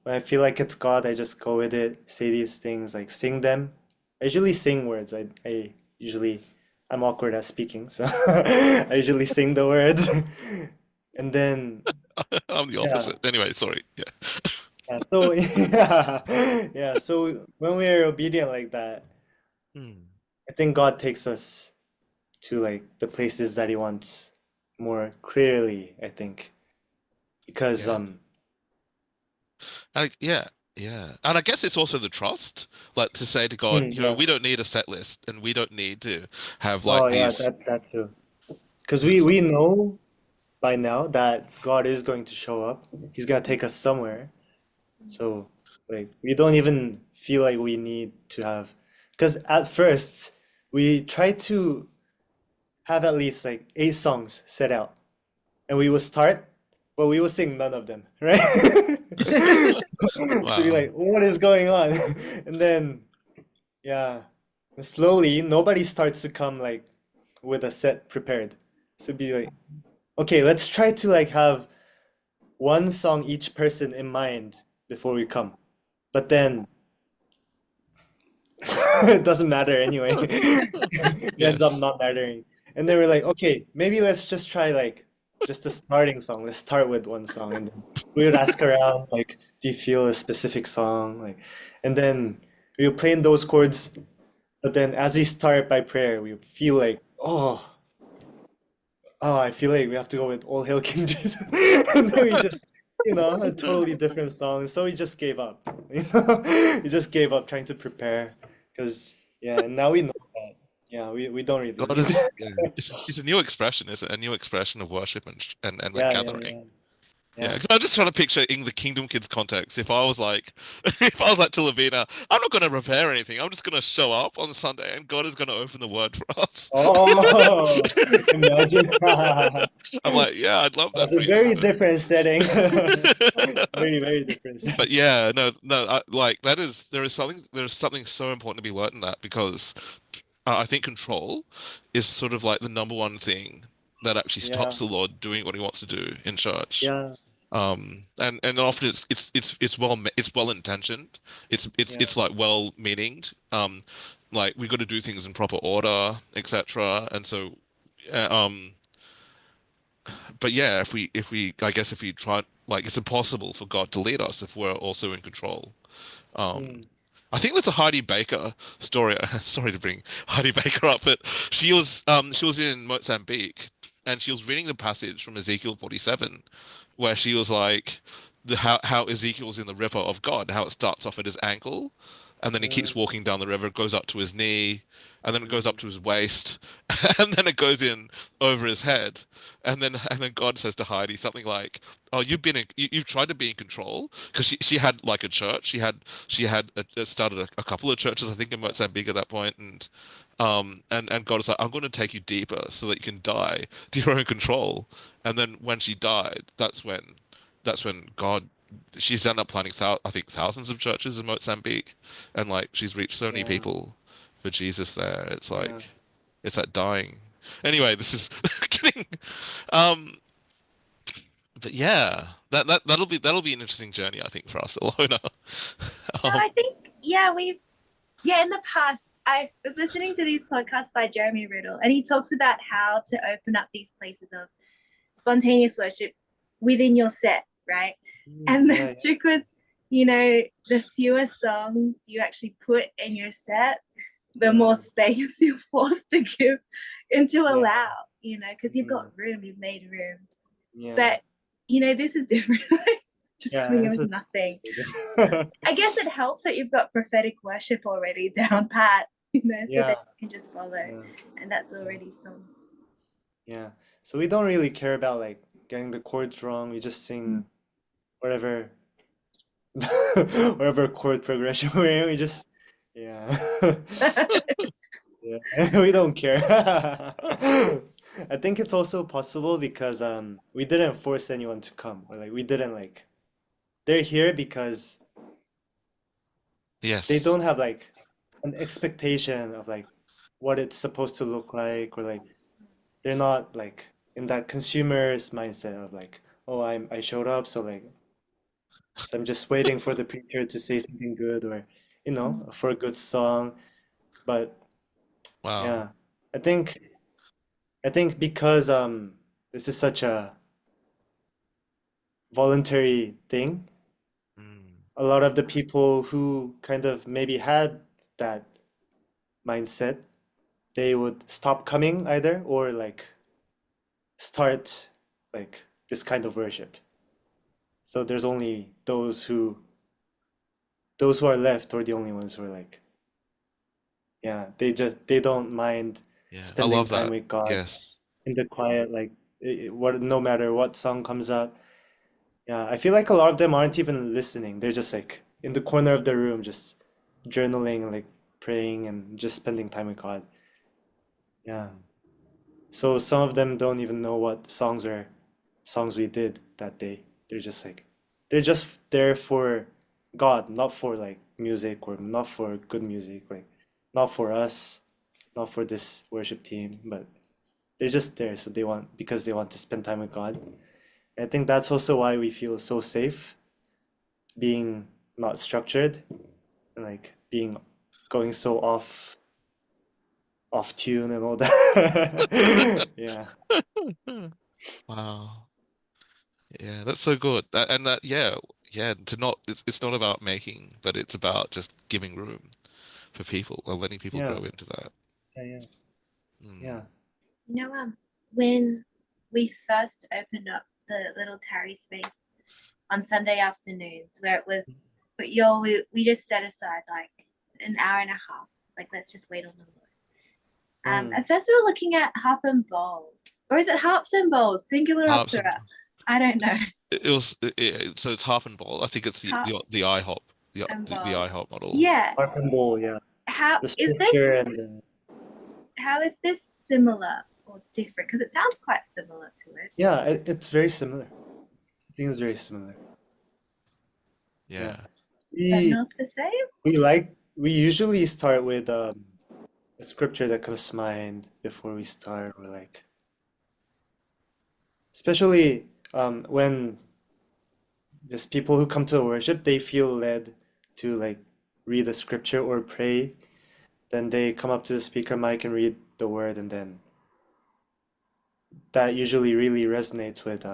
[SPEAKER 2] when I feel like it's God I just go with it say these things like sing them I usually sing words I usually I'm awkward at speaking so I usually sing the words and then
[SPEAKER 1] I'm the
[SPEAKER 2] yeah.
[SPEAKER 1] opposite. Anyway, sorry. Yeah.
[SPEAKER 2] Yeah, so yeah, so when we're obedient like that,
[SPEAKER 1] Hmm.
[SPEAKER 2] I think God takes us to like the places that He wants more clearly, I think. Because
[SPEAKER 1] Yeah. Yeah, yeah. And I guess it's also the trust, like to say to God,
[SPEAKER 2] yeah.
[SPEAKER 1] we don't need a set list and we don't need to have
[SPEAKER 2] Oh
[SPEAKER 1] like
[SPEAKER 2] yeah,
[SPEAKER 1] these.
[SPEAKER 2] that too. Because
[SPEAKER 1] It's like,
[SPEAKER 2] we know by now that God is going to show up. He's gonna take us somewhere. So like we don't even feel like we need to have because at first we try to have at least like 8 songs set out. And we will start, but we will sing none of them, right? So you're
[SPEAKER 1] wow.
[SPEAKER 2] like, what is going on? And then, yeah, and slowly nobody starts to come like with a set prepared. So be like, okay, let's try to like have one song each person in mind before we come. But then it doesn't matter anyway. It ends up
[SPEAKER 1] Yes.
[SPEAKER 2] not mattering. And then we're like, okay, maybe let's just try like just a starting song. Let's start with one song, and then we would ask around like, do you feel a specific song? Like, and then we would play in those chords. But then as we start by prayer, we feel like, oh, I feel like we have to go with All Hail King Jesus. And then we just, a totally different song. So we just gave up. We just gave up trying to prepare. Because, yeah, and now we know that, yeah, we don't really
[SPEAKER 1] God
[SPEAKER 2] need
[SPEAKER 1] is,
[SPEAKER 2] that.
[SPEAKER 1] yeah. It's a new expression, is it? A new expression of worship and like
[SPEAKER 2] Yeah, yeah,
[SPEAKER 1] gathering.
[SPEAKER 2] yeah,
[SPEAKER 1] Yeah,
[SPEAKER 2] yeah.
[SPEAKER 1] because I'm just trying to picture in the Kingdom Kids context. If I was like, if I was like to Lavina, I'm not going to prepare anything. I'm just going to show up on Sunday, and God is going to open the Word for us.
[SPEAKER 2] Oh, imagine.
[SPEAKER 1] I'm like, yeah, I'd love that
[SPEAKER 2] That's a
[SPEAKER 1] freedom,
[SPEAKER 2] very
[SPEAKER 1] but
[SPEAKER 2] different setting. Very, very different
[SPEAKER 1] but
[SPEAKER 2] setting.
[SPEAKER 1] yeah, no, no, like that is there is something so important to be learned in that because I think control is sort of like the number one thing that actually
[SPEAKER 2] Yeah,
[SPEAKER 1] stops the Lord doing what He wants to do in church.
[SPEAKER 2] yeah,
[SPEAKER 1] And often it's well intentioned.
[SPEAKER 2] yeah,
[SPEAKER 1] It's like well meaninged. Like we got to do things in proper order, etc. And so, um, but yeah, if we I guess if we try like it's impossible for God to lead us if we're also in control. Um,
[SPEAKER 2] mm,
[SPEAKER 1] I think that's a Heidi Baker story. Sorry to bring Heidi Baker up, but she was in Mozambique and she was reading the passage from Ezekiel 47 where she was like how Ezekiel's in the river of God, how it starts off at his ankle and then he keeps
[SPEAKER 2] mm,
[SPEAKER 1] walking down the river, goes up to his knee, and then it goes up
[SPEAKER 2] mm,
[SPEAKER 1] to his waist, and then it goes in over his head, and then God says to Heidi something like, "Oh, you've tried to be in control," because she had like a church, she had started a couple of churches I think in Mozambique at that point, and God is like, "I'm going to take you deeper so that you can die to your own control," and then when she died, that's when God she's ended up planting I think thousands of churches in Mozambique, and like she's reached so many
[SPEAKER 2] yeah,
[SPEAKER 1] people for Jesus there.
[SPEAKER 2] yeah,
[SPEAKER 1] It's that dying. Anyway, this is getting um, but yeah, that'll be an interesting journey I think for us, Alona.
[SPEAKER 3] No,
[SPEAKER 1] Um,
[SPEAKER 3] I think, yeah, yeah, in the past, I was listening to these podcasts by Jeremy Riddle, and he talks about how to open up these places of spontaneous worship within your set, right? And
[SPEAKER 2] yeah,
[SPEAKER 3] the trick was, the fewer songs you actually put in your set, the
[SPEAKER 2] yeah,
[SPEAKER 3] more space you're forced to give and to
[SPEAKER 2] yeah,
[SPEAKER 3] allow, because you've got
[SPEAKER 2] mm,
[SPEAKER 3] room, you've made room.
[SPEAKER 2] Yeah.
[SPEAKER 3] But this is different. Just
[SPEAKER 2] Yeah,
[SPEAKER 3] coming in
[SPEAKER 2] it's
[SPEAKER 3] with
[SPEAKER 2] a-
[SPEAKER 3] nothing. I guess it helps that you've got prophetic worship already down pat, so
[SPEAKER 2] Yeah.
[SPEAKER 3] that you can just follow,
[SPEAKER 2] Yeah.
[SPEAKER 3] and that's already some.
[SPEAKER 2] Yeah. So we don't really care about like getting the chords wrong. We just sing whatever whatever chord progression we're in. We just yeah. Yeah. We don't care. I think it's also possible because we didn't force anyone to come, or like we didn't like they're here because they
[SPEAKER 1] Yes.
[SPEAKER 2] don't have like an expectation of like what it's supposed to look like, or like they're not like in that consumer's mindset of like, oh, I showed up, so I'm just waiting for the preacher to say something good, or for a good song. But
[SPEAKER 1] Wow.
[SPEAKER 2] yeah, I think I think because this is such a voluntary thing,
[SPEAKER 1] Mm.
[SPEAKER 2] a lot of the people who kind of maybe had that mindset, they would stop coming either, or like start like this kind of worship. So there's only those who are left are the only ones who are like, yeah, they don't mind
[SPEAKER 1] Yeah, I
[SPEAKER 2] spending
[SPEAKER 1] love
[SPEAKER 2] time
[SPEAKER 1] that.
[SPEAKER 2] with God
[SPEAKER 1] Yes.
[SPEAKER 2] in the quiet, like what no matter what song comes up. Yeah, I feel like a lot of them aren't even listening. They're just like in the corner of the room, just journaling and like praying and just spending time with God. Yeah.
[SPEAKER 1] Mm.
[SPEAKER 2] So some of them don't even know what songs we did that day. They're just there for God, not for like music, or not for good music, like not for us, not for this worship team, but they're just there so because they want to spend time with God. I think that's also why we feel so safe being not structured, and like being going so off tune and all that. Yeah.
[SPEAKER 1] Wow. Yeah, that's so good. And that, yeah, yeah, to not, it's not about making, but it's about just giving room for people or letting people
[SPEAKER 2] Yeah.
[SPEAKER 1] grow into that.
[SPEAKER 2] Yeah. Yeah.
[SPEAKER 1] Mm.
[SPEAKER 2] Yeah.
[SPEAKER 3] When we first opened up the little tarry space on Sunday afternoons, where it was, but we just set aside like an hour and a half, like let's just wait on the Lord.
[SPEAKER 2] Mm.
[SPEAKER 3] At first we were looking at harp and bowl, or is it harps and bowls, singular or
[SPEAKER 1] Harps and
[SPEAKER 3] plural? I don't know.
[SPEAKER 1] it was so it's half and ball. I think it's
[SPEAKER 3] Harp
[SPEAKER 1] the IHOP,
[SPEAKER 3] and
[SPEAKER 1] the
[SPEAKER 3] bowl.
[SPEAKER 1] IHOP model.
[SPEAKER 3] Yeah.
[SPEAKER 2] Harp and bowl, yeah.
[SPEAKER 3] How
[SPEAKER 2] The
[SPEAKER 3] is
[SPEAKER 2] scripture
[SPEAKER 3] this?
[SPEAKER 2] and the,
[SPEAKER 3] How is this similar or different? Because it sounds quite similar to it,
[SPEAKER 2] yeah, it's very similar. I think it's very similar. Yeah.
[SPEAKER 1] Yeah.
[SPEAKER 3] but
[SPEAKER 2] We
[SPEAKER 3] not the same.
[SPEAKER 2] we usually start with a scripture that comes to mind before we start, or like especially when just people who come to worship, they feel led to like read a scripture or pray, then they come up to the speaker mic and read the word, and then that usually really resonates with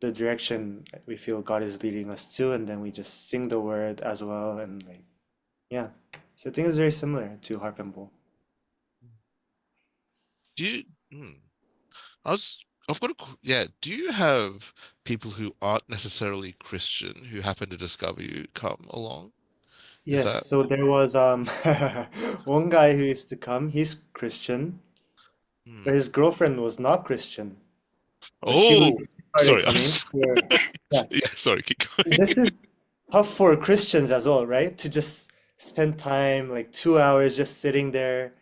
[SPEAKER 2] the direction we feel God is leading us to, and then we just sing the word as well, and like yeah. So I think it's very similar to harp and bowl.
[SPEAKER 1] Do you? I've got yeah. Do you have people who aren't necessarily Christian who happen to discover you come along? Is
[SPEAKER 2] Yes,
[SPEAKER 1] that?
[SPEAKER 2] so there was one guy who used to come. He's Christian, but
[SPEAKER 1] Hmm.
[SPEAKER 2] his girlfriend was not Christian, but
[SPEAKER 1] Oh,
[SPEAKER 2] she started
[SPEAKER 1] sorry. I'm
[SPEAKER 2] coming. Yeah,
[SPEAKER 1] yeah, sorry. Keep going.
[SPEAKER 2] this is tough for Christians as well, right? To just spend time like 2 hours just sitting there,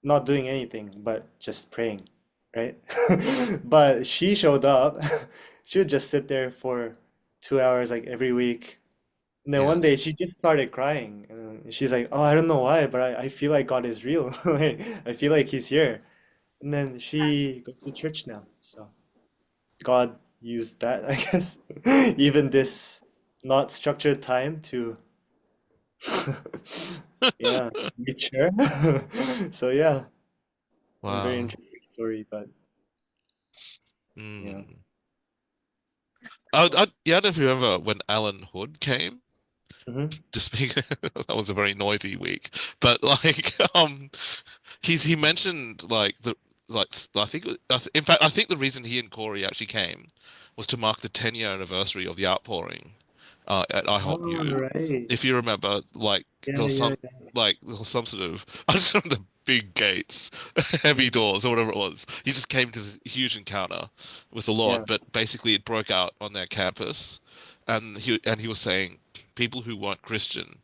[SPEAKER 2] not doing anything, but just praying, right? But she showed up. She would just sit there for 2 hours like every week. And then one day
[SPEAKER 1] Yes.
[SPEAKER 2] she just started crying. And she's like, oh, I don't know why, but I feel like God is real. Like, I feel like He's here. And then she goes to church now. So God used that, I guess. Even this not structured time to, yeah, reach her. So yeah, a very
[SPEAKER 1] Wow.
[SPEAKER 2] interesting story, but yeah.
[SPEAKER 1] Hmm.
[SPEAKER 3] That's cool.
[SPEAKER 1] Yeah, I don't know if you remember when Alan Hood came
[SPEAKER 2] Hmm.
[SPEAKER 1] to speak. That was a very noisy week, but like, he mentioned like like I think in fact I think the reason he and Corey actually came was to mark the 10-year anniversary of the outpouring at IHOP
[SPEAKER 2] Oh,
[SPEAKER 1] U.
[SPEAKER 2] right.
[SPEAKER 1] If you remember, like
[SPEAKER 2] Yeah, yeah,
[SPEAKER 1] there was some sort of I just remember the big gates, heavy
[SPEAKER 2] yeah.
[SPEAKER 1] doors, or whatever it was. He just came to this huge encounter with the
[SPEAKER 2] Yeah.
[SPEAKER 1] Lord, but basically it broke out on their campus, and he was saying people who weren't Christian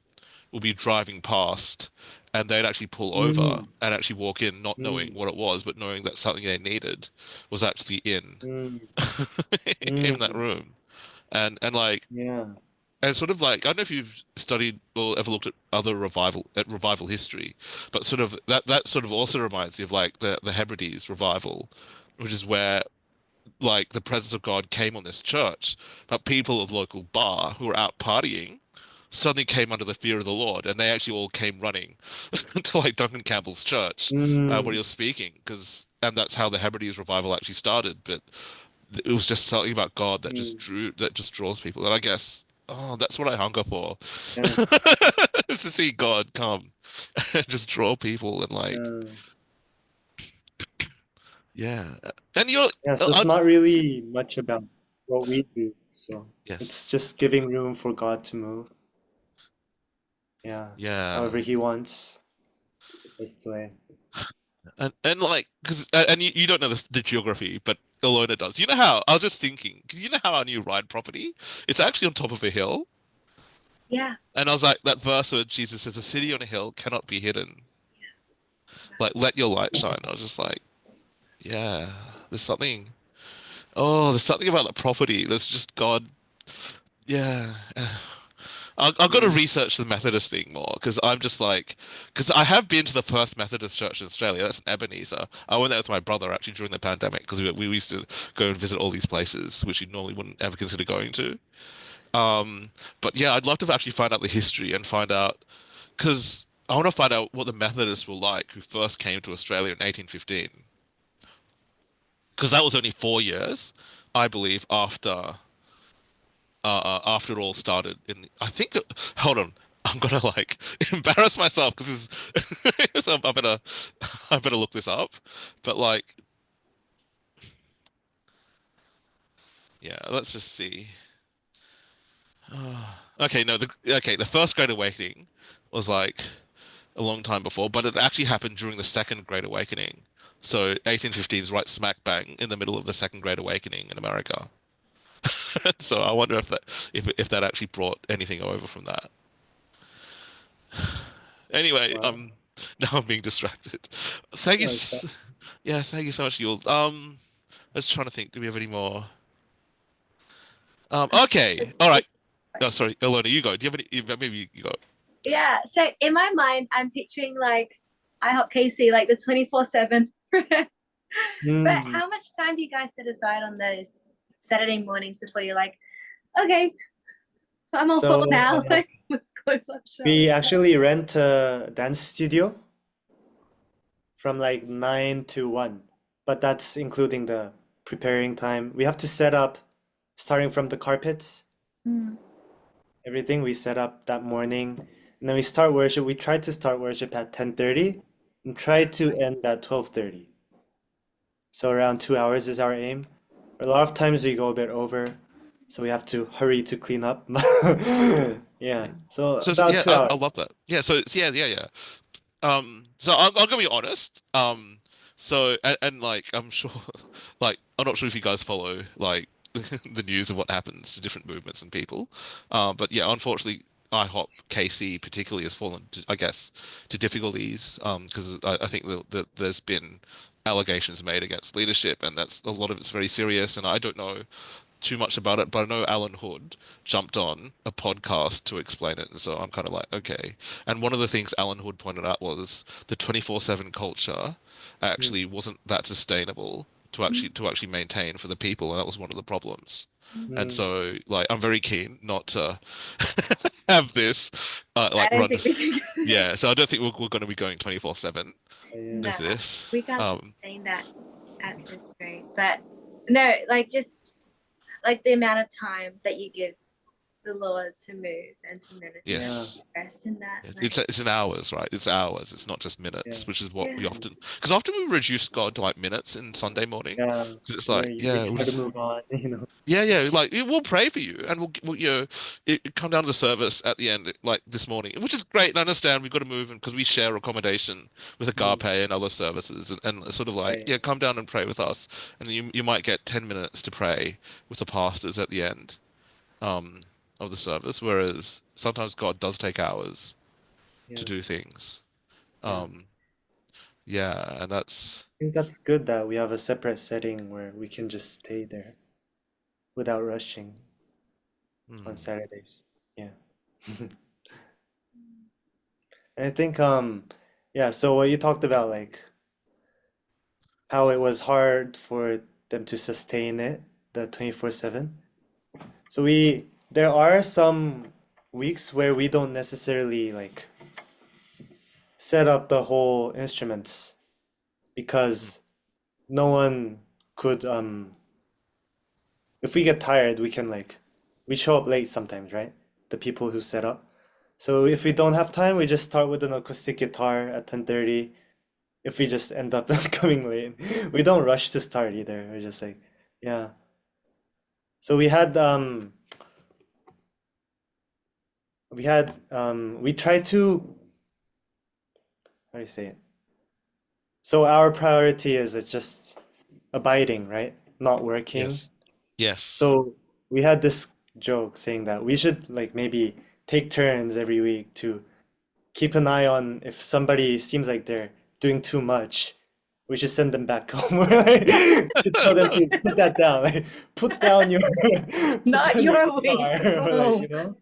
[SPEAKER 1] will be driving past and they'd actually pull over
[SPEAKER 2] Mm,
[SPEAKER 1] and actually walk in not knowing
[SPEAKER 2] mm,
[SPEAKER 1] what it was, but knowing that something they needed was actually in
[SPEAKER 2] mm,
[SPEAKER 1] in that
[SPEAKER 2] mm.
[SPEAKER 1] room. And like
[SPEAKER 2] Yeah.
[SPEAKER 1] and sort of like I don't know if you've studied or ever looked at other revival history, but sort of that sort of also reminds me of like the Hebrides revival, which is where like the presence of God came on this church, but people of local bar who were out partying suddenly came under the fear of the Lord, and they actually all came running to like Duncan Campbell's church where he
[SPEAKER 2] Mm,
[SPEAKER 1] was speaking, because and that's how the Hebrides revival actually started. But it was just something about God
[SPEAKER 2] mm.
[SPEAKER 1] that just draws people, and I guess that's what I hunger for,
[SPEAKER 2] Yeah.
[SPEAKER 1] is to see God come and just draw people and like
[SPEAKER 2] Yeah.
[SPEAKER 1] yeah, and you're
[SPEAKER 2] Yeah, so it's not really much about what we do. So
[SPEAKER 1] yes,
[SPEAKER 2] it's just giving room for God to move. Yeah.
[SPEAKER 1] yeah.
[SPEAKER 2] However he wants, the best way.
[SPEAKER 1] And like, because and you don't know the geography, but Ilona does. You know how I was just thinking, 'cause you know how our new ride property, it's actually on top of a hill,
[SPEAKER 3] Yeah.
[SPEAKER 1] and I was like, that verse where Jesus says, "A city on a hill cannot be hidden." Like, let your light shine. I was just like, yeah, there's something. Oh, there's something about the property. There's just God. Yeah. I've got to
[SPEAKER 2] Mm,
[SPEAKER 1] research the Methodist thing more because I'm just like, because I have been to the first Methodist church in Australia. That's in Ebenezer. I went there with my brother actually during the pandemic because we used to go and visit all these places which you normally wouldn't ever consider going to. Um, but yeah, I'd love to actually find out the history and find out because I want to find out what the Methodists were like who first came to Australia in 1815 because that was only 4 years, I believe, after it all started in I think hold on, I'm gonna like embarrass myself because so I better look this up, but like yeah, let's just see. Okay, no, the first Great Awakening was like a long time before, but it actually happened during the Second Great Awakening. So 1815 is right smack bang in the middle of the Second Great Awakening in America. So I wonder if that actually brought anything over from that. Anyway,
[SPEAKER 2] wow.
[SPEAKER 1] now I'm being distracted. Thank you.
[SPEAKER 2] Yeah, it's that.
[SPEAKER 1] Yeah, thank you so much, Yul. I was trying to think. Do we have any more? Okay. All right.
[SPEAKER 3] Just
[SPEAKER 1] No, sorry, Elona, you go. Do you have any? Maybe you go.
[SPEAKER 3] yeah. So in my mind, I'm picturing like IHOP KC, like the 24/7. But
[SPEAKER 2] Mm.
[SPEAKER 3] how much time do you guys set aside on those Saturday mornings before you're like, okay, I'm all
[SPEAKER 2] So
[SPEAKER 3] full now. Like, let's close up shop.
[SPEAKER 2] we actually rent a dance studio from like 9 to 1, but that's including the preparing time. We have to set up starting from the carpets,
[SPEAKER 3] Mm.
[SPEAKER 2] everything we set up that morning. And then we start worship. We try to start worship at 10:30 and try to end at 12:30. So around 2 hours is our aim. A lot of times we go a bit over, so we have to hurry to clean up. Yeah, so about
[SPEAKER 1] Yeah,
[SPEAKER 2] two
[SPEAKER 1] I
[SPEAKER 2] hours.
[SPEAKER 1] love that. Yeah, so it's yeah. So I'm gonna be honest. And like I'm sure, like I'm not sure if you guys follow like the news of what happens to different movements and people. But yeah, unfortunately, IHOP KC particularly has fallen, I guess, to difficulties. Because I think that there's been allegations made against leadership, and that's a lot of it's very serious. And I don't know too much about it, but I know Alan Hood jumped on a podcast to explain it, and so I'm kind of like, okay. And one of the things Alan Hood pointed out was the 24/7 culture
[SPEAKER 2] Mm,
[SPEAKER 1] actually wasn't that sustainable to actually maintain for the people, and that was one of the problems. And
[SPEAKER 2] mm,
[SPEAKER 1] so, like, I'm very keen not to have this
[SPEAKER 3] I
[SPEAKER 1] like
[SPEAKER 3] don't
[SPEAKER 1] run
[SPEAKER 3] think we
[SPEAKER 1] to,
[SPEAKER 3] can go there.
[SPEAKER 1] yeah. So I don't think we're going to be going 24/7
[SPEAKER 2] yeah.
[SPEAKER 3] No,
[SPEAKER 1] as this.
[SPEAKER 3] we can't sustain that at this rate. But no, like just like the amount of time that you give the Lord to move and to minister.
[SPEAKER 2] Yeah,
[SPEAKER 1] Yes.
[SPEAKER 3] Rest in that.
[SPEAKER 1] It's in hours, right? It's hours. It's not just
[SPEAKER 2] yeah,
[SPEAKER 1] minutes, which is what
[SPEAKER 3] Yeah.
[SPEAKER 1] we often because often we reduce God to like minutes in Sunday morning
[SPEAKER 2] yeah.
[SPEAKER 1] because it's
[SPEAKER 2] And
[SPEAKER 1] like
[SPEAKER 2] then we
[SPEAKER 1] yeah, we'll
[SPEAKER 2] try to
[SPEAKER 1] just
[SPEAKER 2] move on, you know.
[SPEAKER 1] yeah, like we'll pray for you and we'll come down to the service at the end like this morning, which is great. And I understand we've got to move because we share accommodation with Agape
[SPEAKER 2] Mm,
[SPEAKER 1] and other services and sort of like
[SPEAKER 2] right.
[SPEAKER 1] yeah, come down and pray with us, and you might get 10 minutes to pray with the pastors at the end um of the service, whereas sometimes God does take hours to
[SPEAKER 2] Yeah,
[SPEAKER 1] do things.
[SPEAKER 2] yeah.
[SPEAKER 1] Um, yeah, and that's
[SPEAKER 2] I think that's good that we have a separate setting where we can just stay there without rushing on
[SPEAKER 1] hmm,
[SPEAKER 2] Saturdays. Yeah. And I think yeah, so what you talked about like how it was hard for them to sustain it, the 24/7. So there are some weeks where we don't necessarily like set up the whole instruments
[SPEAKER 1] hmm,
[SPEAKER 2] because no one could if we get tired, we can like we show up late sometimes, right? The people who set up. So if we don't have time, we just start with an acoustic guitar at 10:30. If we just end up coming late, we don't rush to start either. We're just like, yeah. So we tried to how do you say it? So our priority is just abiding, right? Not working.
[SPEAKER 1] yes, yes,
[SPEAKER 2] So we had this joke saying that we should like maybe take turns every week to keep an eye on if somebody seems like they're doing too much. We should send them back home. Or like, to tell them to put that down. Like put down your put
[SPEAKER 3] Not
[SPEAKER 2] down your
[SPEAKER 3] your week.
[SPEAKER 2] guitar. Or like,
[SPEAKER 3] Oh.
[SPEAKER 2] you know?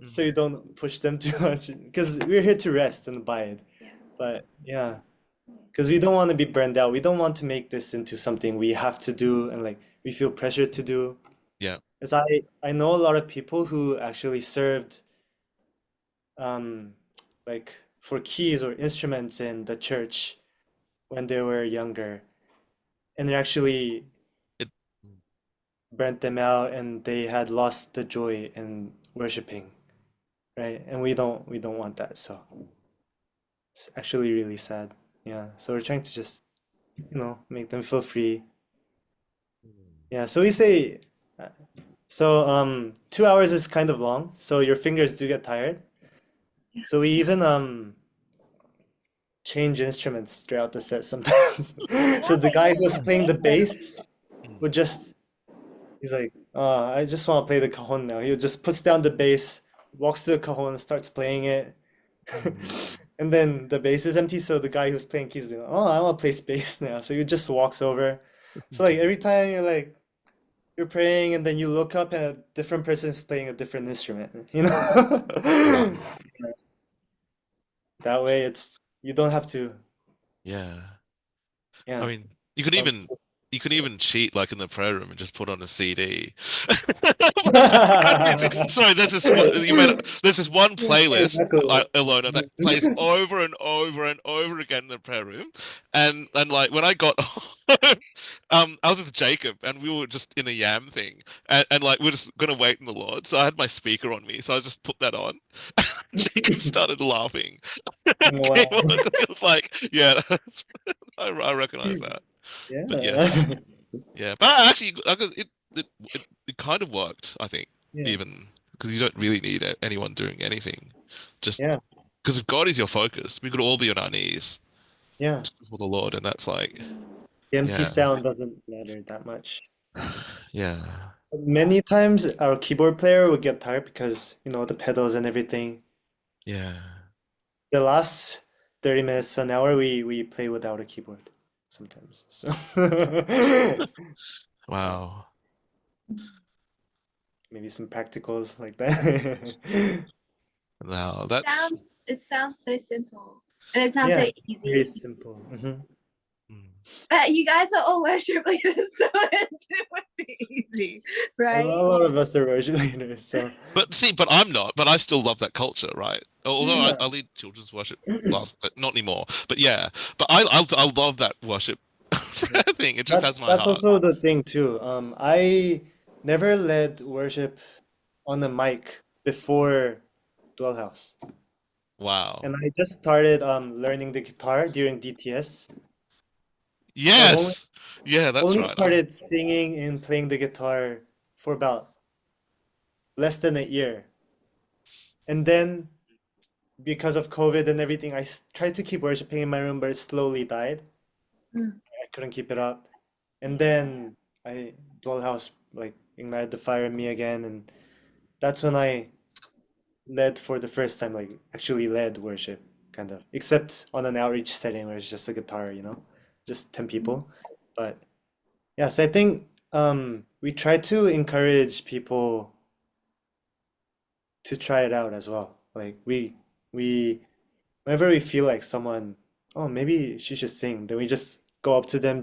[SPEAKER 2] So you
[SPEAKER 1] hmm,
[SPEAKER 2] don't push them too much. Because we're here to rest and abide.
[SPEAKER 3] Yeah.
[SPEAKER 2] But yeah. Because we don't want to be burned out. We don't want to make this into something we have to do and like we feel pressure to do.
[SPEAKER 1] yeah,
[SPEAKER 2] Because I know a lot of people who actually served um like for keys or instruments in the church when they were younger, and it actually
[SPEAKER 1] it,
[SPEAKER 2] burnt them out and they had lost the joy in worshiping, right? And we don't want that. So it's actually really sad. Yeah. So we're trying to just, make them feel free. Yeah, so we say uh, so 2 hours is kind of long, so your fingers do get tired. So we even change instruments throughout the set sometimes. So the guy who was playing the bass
[SPEAKER 1] hmm,
[SPEAKER 2] would just he's like, I just want to play the cajon now. He just puts down the bass, walks to the cajon, starts playing it.
[SPEAKER 1] hmm,
[SPEAKER 2] And then the bass is empty, so the guy who's playing keys be like, oh, I want to play bass now. So he just walks over. So like every time you're praying and then you look up and a different person's playing a different instrument, you know?
[SPEAKER 1] wow,
[SPEAKER 2] That way you don't have to,
[SPEAKER 1] yeah. I
[SPEAKER 2] yeah.
[SPEAKER 1] mean,
[SPEAKER 2] Um,
[SPEAKER 1] you can even cheat like in the prayer room and just put on a CD. Background music. Sorry, there's this one playlist Ilona that plays over and over and over again in the prayer room, and like when I got home, I was with Jacob and we were just in a yam thing, and like we're just gonna wait in the Lord, so I had my speaker on me, so I just put that on. Jacob started laughing.
[SPEAKER 2] Wow.
[SPEAKER 1] Came on because he was like, "Yeah, I recognize that." But yes,
[SPEAKER 2] Yeah.
[SPEAKER 1] yeah. But actually, because it kind of worked, I think,
[SPEAKER 2] Yeah.
[SPEAKER 1] even because you don't really need anyone doing anything. Just
[SPEAKER 2] Yeah.
[SPEAKER 1] because if God is your focus, we could all be on our knees
[SPEAKER 2] Yeah.
[SPEAKER 1] just before the Lord, and that's like,
[SPEAKER 2] The empty
[SPEAKER 1] yeah,
[SPEAKER 2] sound doesn't matter that much.
[SPEAKER 1] yeah,
[SPEAKER 2] Many times our keyboard player would get tired because, the pedals and everything.
[SPEAKER 1] yeah.
[SPEAKER 2] The last 30 minutes to an hour we play without a keyboard sometimes. So yeah,
[SPEAKER 1] Wow.
[SPEAKER 2] maybe some practicals like that.
[SPEAKER 1] Now
[SPEAKER 3] It
[SPEAKER 1] that's
[SPEAKER 3] sounds so simple. And it sounds so
[SPEAKER 2] Yeah, very
[SPEAKER 3] easy.
[SPEAKER 2] simple.
[SPEAKER 1] mm.
[SPEAKER 3] But you guys are all worship leaders, so it would be easy,
[SPEAKER 2] A
[SPEAKER 3] right?
[SPEAKER 2] lot of us are worship leaders, so
[SPEAKER 1] But see, but I'm not. But I still love that culture, right? Although
[SPEAKER 3] Mm.
[SPEAKER 2] yeah.
[SPEAKER 1] I lead children's worship not anymore. But yeah, but I love that worship prayer thing. It just has
[SPEAKER 2] That's
[SPEAKER 1] my
[SPEAKER 2] that's
[SPEAKER 1] heart.
[SPEAKER 2] also the thing too. I never led worship on a mic before Dwellhouse.
[SPEAKER 1] Wow.
[SPEAKER 2] And I just started learning the guitar during DTS. So I've
[SPEAKER 1] Yes. Yeah, that's
[SPEAKER 2] only
[SPEAKER 1] right.
[SPEAKER 2] started singing and playing the guitar for about less than a year. And then because of COVID and everything, tried to keep worshiping in my room, but it slowly died.
[SPEAKER 3] Mm.
[SPEAKER 2] I couldn't keep it up. And then Dwellhouse like ignited the fire in me again, and that's when I led for the first time, like actually led worship, kind of. Except on an outreach setting where it's just a guitar, just 10 people. But yes, I think we try to encourage people to try it out as well. Like we whenever we feel like someone, oh, maybe she should sing, then we just go up to them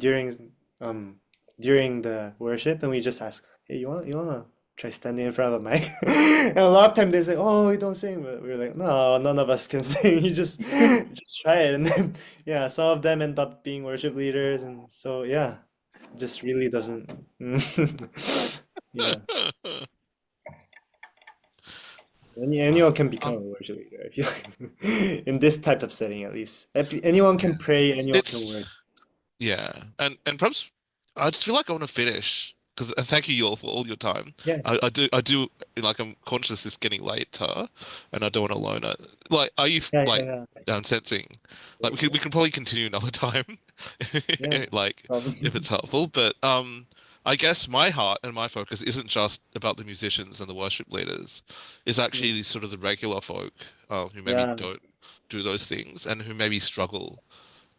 [SPEAKER 2] um during the worship and we just ask, hey, you wanna try standing in front of a mic? And a lot of times they say, oh, you don't sing, but we're like, no, none of us can sing. You just try it, and then yeah, some of them end up being worship leaders, and so yeah, just really doesn't. Yeah. Anyone can become a
[SPEAKER 1] Um,
[SPEAKER 2] worship leader, I feel like. In this type of setting, at least. Anyone
[SPEAKER 1] yeah.
[SPEAKER 2] can pray, anyone can
[SPEAKER 1] It's
[SPEAKER 2] worship.
[SPEAKER 1] Yeah, and perhaps I just feel like I want to finish because thank you all for all your time.
[SPEAKER 2] Yeah,
[SPEAKER 1] I do like I'm conscious it's getting later, and I don't want to alone it. Like, are you
[SPEAKER 2] yeah,
[SPEAKER 1] like
[SPEAKER 2] yeah,
[SPEAKER 1] sensing like we can probably continue another time,
[SPEAKER 2] yeah.
[SPEAKER 1] like
[SPEAKER 2] Probably.
[SPEAKER 1] if it's helpful. But I guess my heart and my focus isn't just about the musicians and the worship leaders. It's
[SPEAKER 2] Mm.
[SPEAKER 1] actually sort of the regular folk who maybe
[SPEAKER 2] Yeah.
[SPEAKER 1] don't do those things and who maybe struggle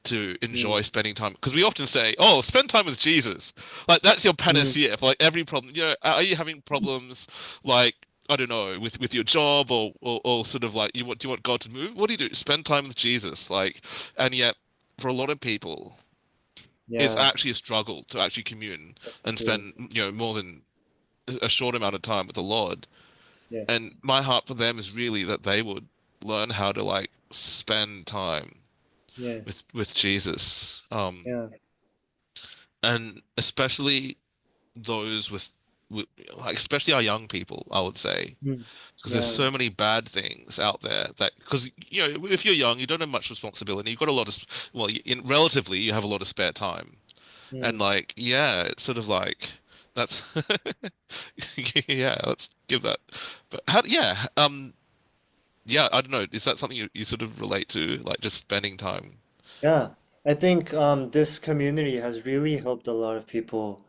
[SPEAKER 1] to enjoy
[SPEAKER 2] Mm.
[SPEAKER 1] spending time because we often say, "Oh, spend time with Jesus." Like that's your
[SPEAKER 2] Mm.
[SPEAKER 1] panacea for like every problem. Are you having problems like I don't know with your job or sort of like do you want God to move? What do you do? Spend time with Jesus. Like, and yet for a lot of people, it's
[SPEAKER 2] Yeah,
[SPEAKER 1] actually a struggle to actually commune
[SPEAKER 2] that's
[SPEAKER 1] and
[SPEAKER 2] true.
[SPEAKER 1] spend more than a short amount of time with the Lord. And
[SPEAKER 2] Yes.
[SPEAKER 1] my heart for them is really that they would learn how to like spend time with
[SPEAKER 2] Yes.
[SPEAKER 1] with Jesus.
[SPEAKER 2] Yeah.
[SPEAKER 1] And especially those with like especially our young people, I would say,
[SPEAKER 2] Mm.
[SPEAKER 1] because there's
[SPEAKER 2] Yeah.
[SPEAKER 1] so many bad things out there that because if you're young, you don't have much responsibility. You've got a lot of well, relatively, you have a lot of spare time, and
[SPEAKER 2] Mm.
[SPEAKER 1] like yeah, it's sort of like that's yeah, let's give that. But yeah, I don't know. Is that something you sort of relate to, like just spending time?
[SPEAKER 2] Yeah. I think this community has really helped a lot of people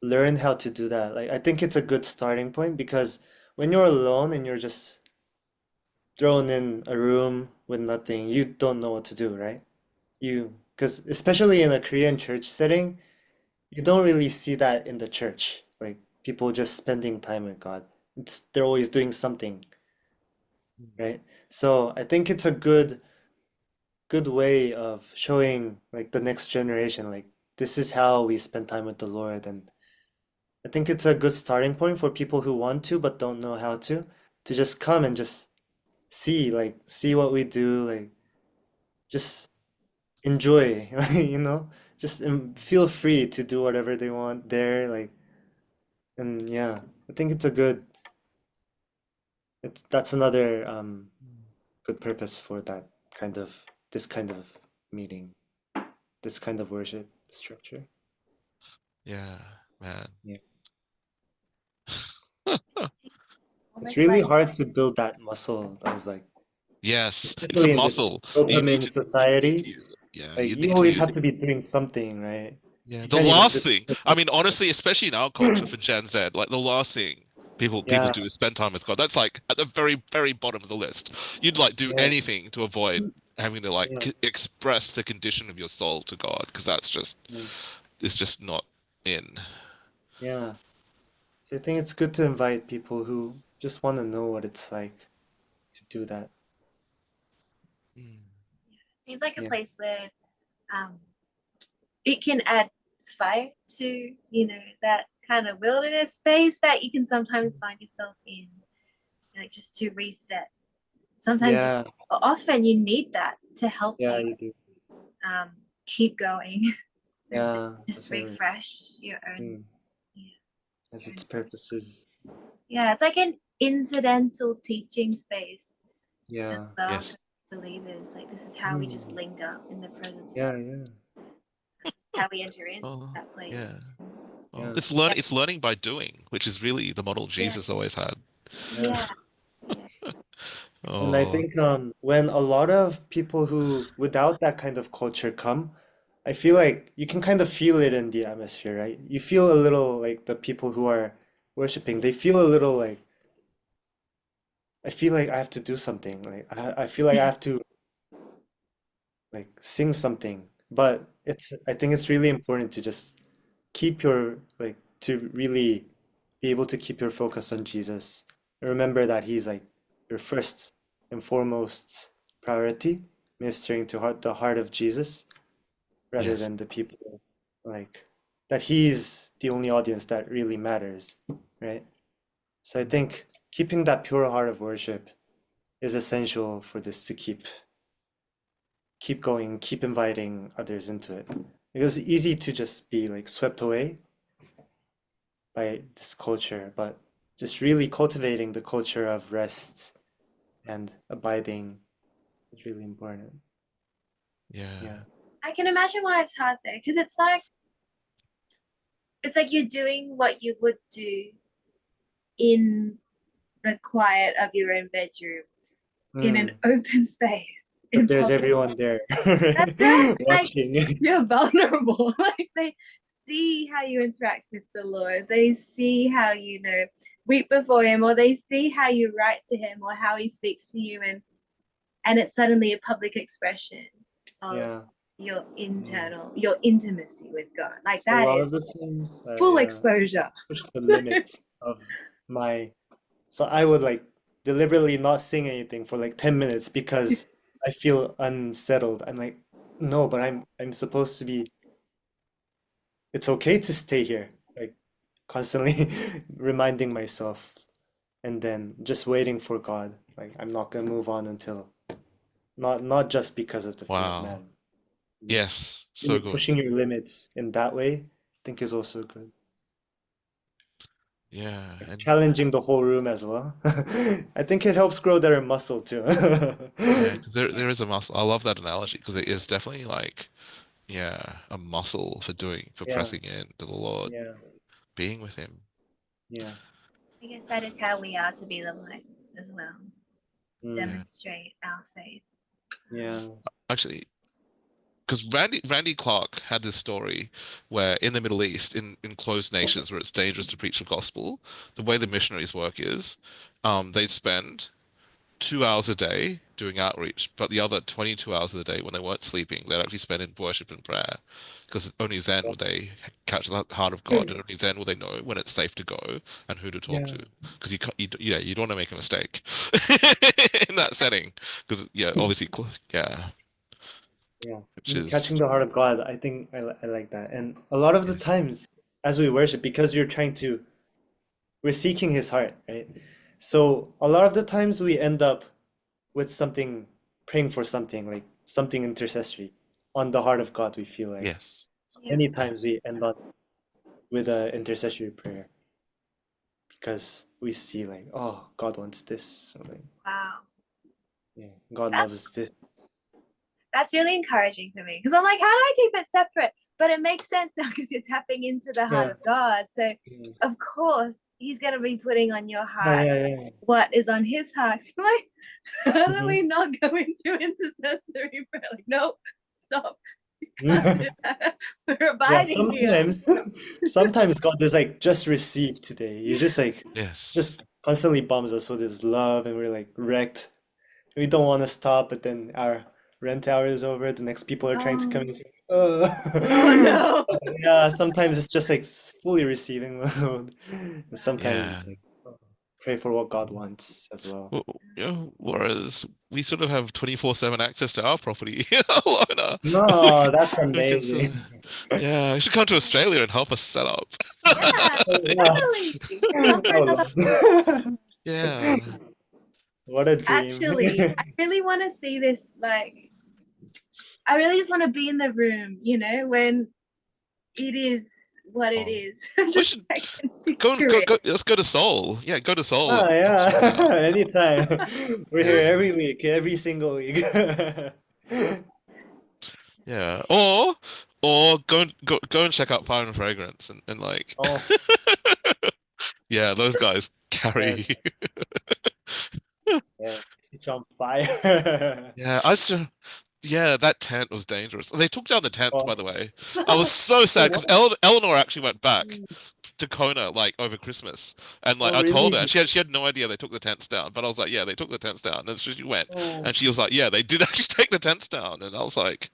[SPEAKER 2] learn how to do that. Like I think it's a good starting point because when you're alone and you're just thrown in a room with nothing, you don't know what to do, right? Because especially in a Korean church setting, you don't really see that in the church. Like people just spending time with God. They're always doing something, right? So I think it's a good way of showing like the next generation, like this is how we spend time with the Lord. And I think it's a good starting point for people who want to but don't know how to just come and just see what we do, like just enjoy, just feel free to do whatever they want there, like, and yeah, I think that's another good purpose for this kind of meeting, this kind of worship structure.
[SPEAKER 1] Yeah, man.
[SPEAKER 2] Yeah, it's
[SPEAKER 3] Almost
[SPEAKER 2] really
[SPEAKER 3] like
[SPEAKER 2] hard to build that muscle of like,
[SPEAKER 1] Yes, it's a
[SPEAKER 2] especially in this
[SPEAKER 1] muscle.
[SPEAKER 2] dopamine
[SPEAKER 1] You need
[SPEAKER 2] society,
[SPEAKER 1] to use it. Yeah,
[SPEAKER 2] like
[SPEAKER 1] you
[SPEAKER 2] you
[SPEAKER 1] need to
[SPEAKER 2] always
[SPEAKER 1] use
[SPEAKER 2] have
[SPEAKER 1] it.
[SPEAKER 2] to be doing something, right?
[SPEAKER 1] Yeah,
[SPEAKER 2] You
[SPEAKER 1] the
[SPEAKER 2] can't even
[SPEAKER 1] last
[SPEAKER 2] just
[SPEAKER 1] thing, I mean, honestly, especially in our culture for Gen Z, like the last thing people
[SPEAKER 2] yeah,
[SPEAKER 1] do is spend time with God. That's like at the very, very bottom of the list. You'd like do
[SPEAKER 2] yeah,
[SPEAKER 1] anything to avoid having to like
[SPEAKER 2] yeah,
[SPEAKER 1] express the condition of your soul to God, because that's just
[SPEAKER 2] yeah.
[SPEAKER 1] it's just not in.
[SPEAKER 2] Yeah. So I think it's good to invite people who just want to know what it's like to do that.
[SPEAKER 1] Mm.
[SPEAKER 3] seems like a
[SPEAKER 2] Yeah.
[SPEAKER 3] place where um, it can add fire to that kind of wilderness space that you can sometimes find yourself in, like just to reset. Sometimes,
[SPEAKER 2] Yeah.
[SPEAKER 3] often you need that to help
[SPEAKER 2] Yeah,
[SPEAKER 3] you
[SPEAKER 2] you do.
[SPEAKER 3] um, keep going and to
[SPEAKER 2] Yeah,
[SPEAKER 3] just
[SPEAKER 2] definitely.
[SPEAKER 3] refresh your own.
[SPEAKER 2] Mm.
[SPEAKER 3] Yeah.
[SPEAKER 2] has its purposes.
[SPEAKER 3] Yeah, it's like an incidental teaching space as
[SPEAKER 2] Yeah.
[SPEAKER 3] well
[SPEAKER 1] Yes.
[SPEAKER 3] for believers. Like this is how we just
[SPEAKER 2] Mm.
[SPEAKER 3] linger in the presence of
[SPEAKER 2] Yeah, yeah,
[SPEAKER 3] how we enter into
[SPEAKER 1] Oh,
[SPEAKER 3] that place.
[SPEAKER 1] yeah. Well,
[SPEAKER 2] yeah,
[SPEAKER 1] it's learning by doing, which is really the model
[SPEAKER 3] Yeah.
[SPEAKER 1] Jesus always had.
[SPEAKER 2] yeah.
[SPEAKER 3] Yeah. Yeah.
[SPEAKER 2] And I
[SPEAKER 1] Oh,
[SPEAKER 2] think when a lot of people who without that kind of culture come, I feel like you can kind of feel it in the atmosphere, right? You feel a little like the people who are worshiping, they feel a little like I feel like I have to do something. Like I feel like I have to like sing something. But I think it's really important to just keep your like to really be able to keep your focus on Jesus. And remember that he's like your first and foremost priority, ministering to the heart of Jesus rather
[SPEAKER 1] yes.
[SPEAKER 2] than the people like that he's the only audience that really matters, right? So I think keeping that pure heart of worship is essential for this to keep going, keep inviting others into it. Because it's easy to just be like swept away by this culture, but just really cultivating the culture of rest and abiding is really important.
[SPEAKER 1] Yeah.
[SPEAKER 2] Yeah.
[SPEAKER 3] I can imagine why it's hard though, because it's like you're doing what you would do in the quiet of your own bedroom in an
[SPEAKER 2] Mm.
[SPEAKER 3] open space
[SPEAKER 2] But
[SPEAKER 3] in
[SPEAKER 2] there's
[SPEAKER 3] public.
[SPEAKER 2] everyone there
[SPEAKER 3] That's right. Like
[SPEAKER 2] watching.
[SPEAKER 3] you're vulnerable. Like they see how you interact with the Lord. They see how you know weep before him, or they see how you write to him or how he speaks to you, and it's suddenly a public expression of
[SPEAKER 2] Yeah.
[SPEAKER 3] your
[SPEAKER 2] Mm.
[SPEAKER 3] internal, your intimacy with God. Like
[SPEAKER 2] So a
[SPEAKER 3] that
[SPEAKER 2] lot
[SPEAKER 3] is
[SPEAKER 2] of the times
[SPEAKER 3] full
[SPEAKER 2] I
[SPEAKER 3] exposure.
[SPEAKER 2] push the limits of my so I would like deliberately not sing anything for like 10 minutes because I feel unsettled. I'm like, no, but I'm supposed to be it's okay to stay here. Like constantly reminding myself and then just waiting for God. Like I'm not gonna move on until not just because of the fear of
[SPEAKER 1] Wow.
[SPEAKER 2] man.
[SPEAKER 1] Yes. So
[SPEAKER 2] Really
[SPEAKER 1] good.
[SPEAKER 2] pushing your limits in that way, I think is also good.
[SPEAKER 1] Yeah. And
[SPEAKER 2] Challenging the whole room as well. I think it helps grow their muscle too.
[SPEAKER 1] yeah, because there is a muscle. I love that analogy because it is definitely like, yeah, a muscle for
[SPEAKER 2] Yeah,
[SPEAKER 1] pressing in to the Lord,
[SPEAKER 2] yeah,
[SPEAKER 1] being with him.
[SPEAKER 2] yeah.
[SPEAKER 3] I guess that is how we are to be the light as well.
[SPEAKER 2] Mm,
[SPEAKER 1] Yeah.
[SPEAKER 3] Demonstrate our faith.
[SPEAKER 2] yeah.
[SPEAKER 1] Actually, because Randy Clark had this story where in the Middle East, in closed nations where it's dangerous to preach the gospel, the way the missionaries work is, they'd spend 2 hours a day doing outreach, but the other 22 hours of the day when they weren't sleeping, they'd actually spend in worship and prayer, because only then would they catch the heart of God, and only then will they know when it's safe to go and who to talk
[SPEAKER 2] Yeah.
[SPEAKER 1] to. Because yeah, you don't want to make a mistake in that setting, because yeah, obviously, yeah,
[SPEAKER 2] Yeah.
[SPEAKER 1] which is
[SPEAKER 2] Catching the heart of God, I think I like that. And a lot of the
[SPEAKER 1] yeah,
[SPEAKER 2] times as we worship, because we're seeking his heart, right? So a lot of the times we end up with something, praying for something, like something intercessory on the heart of God, we feel like.
[SPEAKER 1] yes,
[SPEAKER 2] So
[SPEAKER 3] Yeah.
[SPEAKER 2] many
[SPEAKER 1] yeah,
[SPEAKER 2] times we end up with an intercessory prayer because we see like, oh, God wants this. Or like,
[SPEAKER 3] Wow.
[SPEAKER 2] yeah, God
[SPEAKER 3] That's
[SPEAKER 2] loves this.
[SPEAKER 3] that's really encouraging for me because I'm like, how do I keep it separate? But it makes sense now because you're tapping into the heart
[SPEAKER 2] Yeah.
[SPEAKER 3] of God. So
[SPEAKER 2] Yeah,
[SPEAKER 3] of course he's gonna be putting on your
[SPEAKER 2] yeah,
[SPEAKER 3] heart
[SPEAKER 2] yeah. Yeah.
[SPEAKER 3] what is on his heart. I'm like, how do
[SPEAKER 2] Mhm.
[SPEAKER 3] we not go into intercessory prayer? Like, no, stop. You can't do that. We're
[SPEAKER 2] Yeah,
[SPEAKER 3] abiding here.
[SPEAKER 2] sometimes God is like, just receive today. He's just like,
[SPEAKER 1] yes,
[SPEAKER 2] just constantly bombs us with his love, and we're like wrecked. We don't want to stop, but then our rent hour is over. The next people are trying to come
[SPEAKER 3] Oh,
[SPEAKER 2] in.
[SPEAKER 3] oh no.
[SPEAKER 2] Yeah, sometimes it's just like fully receiving mode. And sometimes
[SPEAKER 1] yeah.
[SPEAKER 2] it's like, oh, pray for what God wants as well.
[SPEAKER 1] You know, whereas we sort of have 24/7 access to our property alone.
[SPEAKER 2] No, that's
[SPEAKER 1] We can sort
[SPEAKER 2] amazing.
[SPEAKER 1] of, yeah, you should come to Australia and help us set up.
[SPEAKER 3] Yeah,
[SPEAKER 2] Yeah.
[SPEAKER 3] totally. Come for
[SPEAKER 2] I would
[SPEAKER 3] another.
[SPEAKER 2] love.
[SPEAKER 1] Yeah.
[SPEAKER 2] What a dream.
[SPEAKER 3] Actually, I really want to see this. Like, I really just want to be in the room, when it is what it
[SPEAKER 1] Oh,
[SPEAKER 3] is.
[SPEAKER 1] we
[SPEAKER 3] Just
[SPEAKER 1] should
[SPEAKER 3] like, Correct.
[SPEAKER 1] let's go to Seoul. Yeah, go to Seoul
[SPEAKER 2] Ah,
[SPEAKER 1] and check it out.
[SPEAKER 2] yeah. Anytime. We're here
[SPEAKER 1] Yeah.
[SPEAKER 2] every week, every single week.
[SPEAKER 1] Yeah. Or go and check out Fire and Fragrance and like
[SPEAKER 2] Oh,
[SPEAKER 1] yeah, those guys carry.
[SPEAKER 2] yes. Yeah. It's on fire.
[SPEAKER 1] Yeah, yeah, that tent was dangerous. They took down the tent,
[SPEAKER 2] Oh.
[SPEAKER 1] by the way. I was so sad
[SPEAKER 2] Oh,
[SPEAKER 1] because
[SPEAKER 2] what?
[SPEAKER 1] Eleanor actually went back to Kona like over Christmas, and like
[SPEAKER 2] Oh,
[SPEAKER 1] I told her, and
[SPEAKER 2] really?
[SPEAKER 1] she had no idea they took the tents down. But I was like, yeah, they took the tents down, and so she went,
[SPEAKER 2] Oh,
[SPEAKER 1] and she was like, yeah, they did actually take the tents down, and I was like,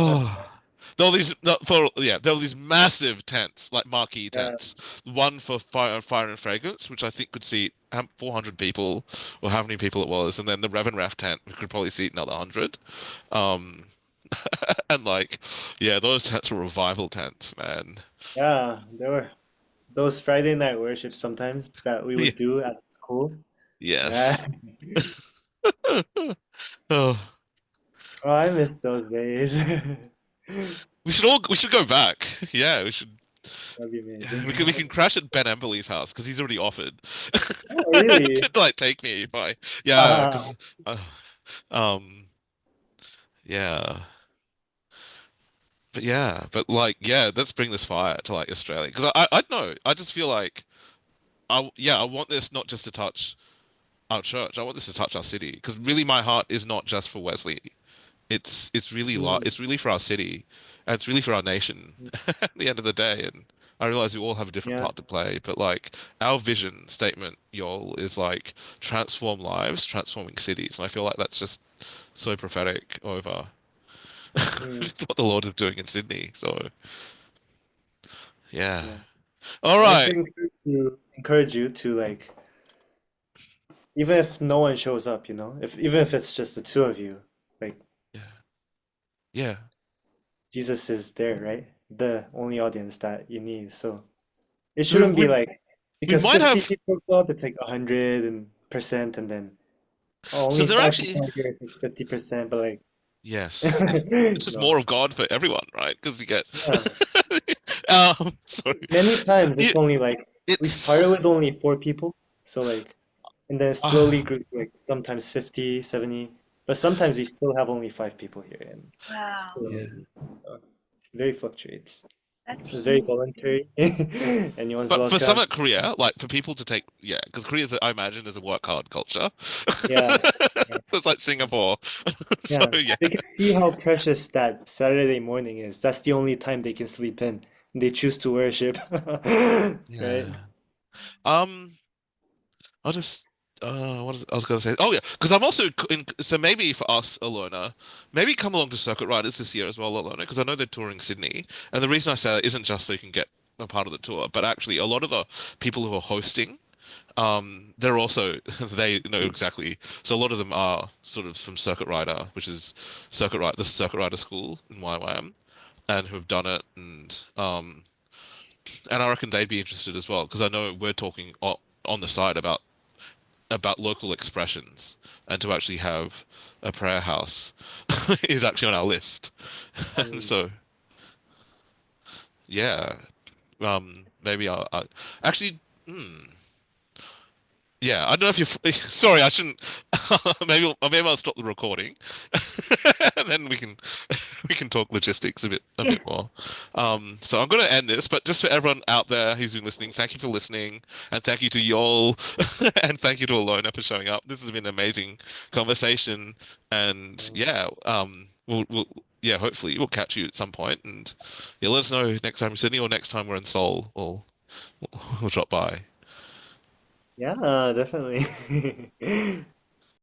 [SPEAKER 2] that's
[SPEAKER 1] oh. There were these no, for yeah, there were these massive tents, like marquee
[SPEAKER 2] yeah.
[SPEAKER 1] tents. One for Fire and Fragrance, which I think could seat 400 people, or how many people it was, and then the Rev Ref tent, which could probably seat another 100. Um, and like, yeah, those tents were revival tents, man.
[SPEAKER 2] Yeah, there were those Friday night worships sometimes that we
[SPEAKER 1] Yeah,
[SPEAKER 2] would do at school. Yeah.
[SPEAKER 1] yes. Oh,
[SPEAKER 2] Oh, I miss those days.
[SPEAKER 1] we should go back. Yeah, we should.
[SPEAKER 2] That'd be
[SPEAKER 1] Yeah,
[SPEAKER 2] amazing.
[SPEAKER 1] we can crash at Ben Emberley's house because he's already offered
[SPEAKER 2] Oh, really?
[SPEAKER 1] to like take me if I yeah
[SPEAKER 2] Ah,
[SPEAKER 1] because uh, um yeah but like yeah, let's bring this fire to like Australia because I don't know, I just feel like I want this not just to touch our church, I want this to touch our city because really my heart is not just for Wesley. It's really
[SPEAKER 2] mm,
[SPEAKER 1] it's really for our city, and it's really for our nation at the end of the day. And I realize we all have a different
[SPEAKER 2] yeah,
[SPEAKER 1] part to play, but like our vision statement, Yeol, is like transform lives, transforming cities, and I feel like that's just so prophetic over
[SPEAKER 2] mm,
[SPEAKER 1] what the Lord is doing in Sydney. So yeah,
[SPEAKER 2] yeah.
[SPEAKER 1] all
[SPEAKER 2] I
[SPEAKER 1] right,
[SPEAKER 2] should encourage you to like, even if no one shows up, if even if it's just the two of you, like
[SPEAKER 1] yeah, yeah.
[SPEAKER 2] Jesus is there, right? The only audience that you need. So it
[SPEAKER 1] We
[SPEAKER 2] shouldn't be
[SPEAKER 1] we
[SPEAKER 2] like
[SPEAKER 1] we
[SPEAKER 2] because
[SPEAKER 1] might
[SPEAKER 2] 50
[SPEAKER 1] have
[SPEAKER 2] people show up, it's like 100% and then oh,
[SPEAKER 1] so
[SPEAKER 2] only
[SPEAKER 1] there
[SPEAKER 2] five
[SPEAKER 1] actually
[SPEAKER 2] people are here, it's 50%, but like
[SPEAKER 1] yes, it's just
[SPEAKER 2] no.
[SPEAKER 1] more of God for everyone, right? Because you get
[SPEAKER 2] Yeah.
[SPEAKER 1] sorry.
[SPEAKER 2] Many times it's
[SPEAKER 1] It,
[SPEAKER 2] only like we
[SPEAKER 1] it's
[SPEAKER 2] started with only four people. So like and then slowly
[SPEAKER 1] uh,
[SPEAKER 2] grew to like sometimes 50, 70, but sometimes we still have only five people here and it's
[SPEAKER 3] Wow,
[SPEAKER 2] still
[SPEAKER 1] yeah.
[SPEAKER 2] amazing. So very fluctuates.
[SPEAKER 3] that's
[SPEAKER 2] It's very
[SPEAKER 3] huge.
[SPEAKER 2] voluntary. Anyone's
[SPEAKER 1] But for some
[SPEAKER 2] welcome.
[SPEAKER 1] at Korea, like for people to take, yeah, because Korea is, I imagine, is a work hard culture.
[SPEAKER 2] Yeah. Yeah.
[SPEAKER 1] It's like Singapore. So
[SPEAKER 2] Yeah.
[SPEAKER 1] yeah,
[SPEAKER 2] They can see how precious that Saturday morning is. That's the only time they can sleep in. They choose to worship. Right?
[SPEAKER 1] yeah. Um, I'll just I was gonna say? Oh yeah, because I'm also in. So maybe for us, Alona, maybe come along to Circuit Riders this year as well, Alona, because I know they're touring Sydney, and the reason I say that isn't just so you can get a part of the tour, but actually a lot of the people who are hosting. They're also they know exactly. So a lot of them are sort of from Circuit Rider, which is the Circuit Rider School in YWAM, and who have done it, and I reckon they'd be interested as well because I know we're talking on the side about local expressions, and to actually have a prayer house is actually on our list, and
[SPEAKER 2] Mm.
[SPEAKER 1] so yeah, maybe I actually. Yeah, I don't know if you're. Sorry, I shouldn't. Maybe I'll stop the recording, and then we can talk logistics a bit more. So I'm going to end this, but just for everyone out there who's been listening, thank you for listening, and thank you to Yol, and thank you to Alona for showing up. This has been an amazing conversation, and yeah, we'll yeah, hopefully we'll catch you at some point, and yeah, let us know next time we're in Sydney or next time we're in Seoul. We'll drop by.
[SPEAKER 2] Yeah, definitely.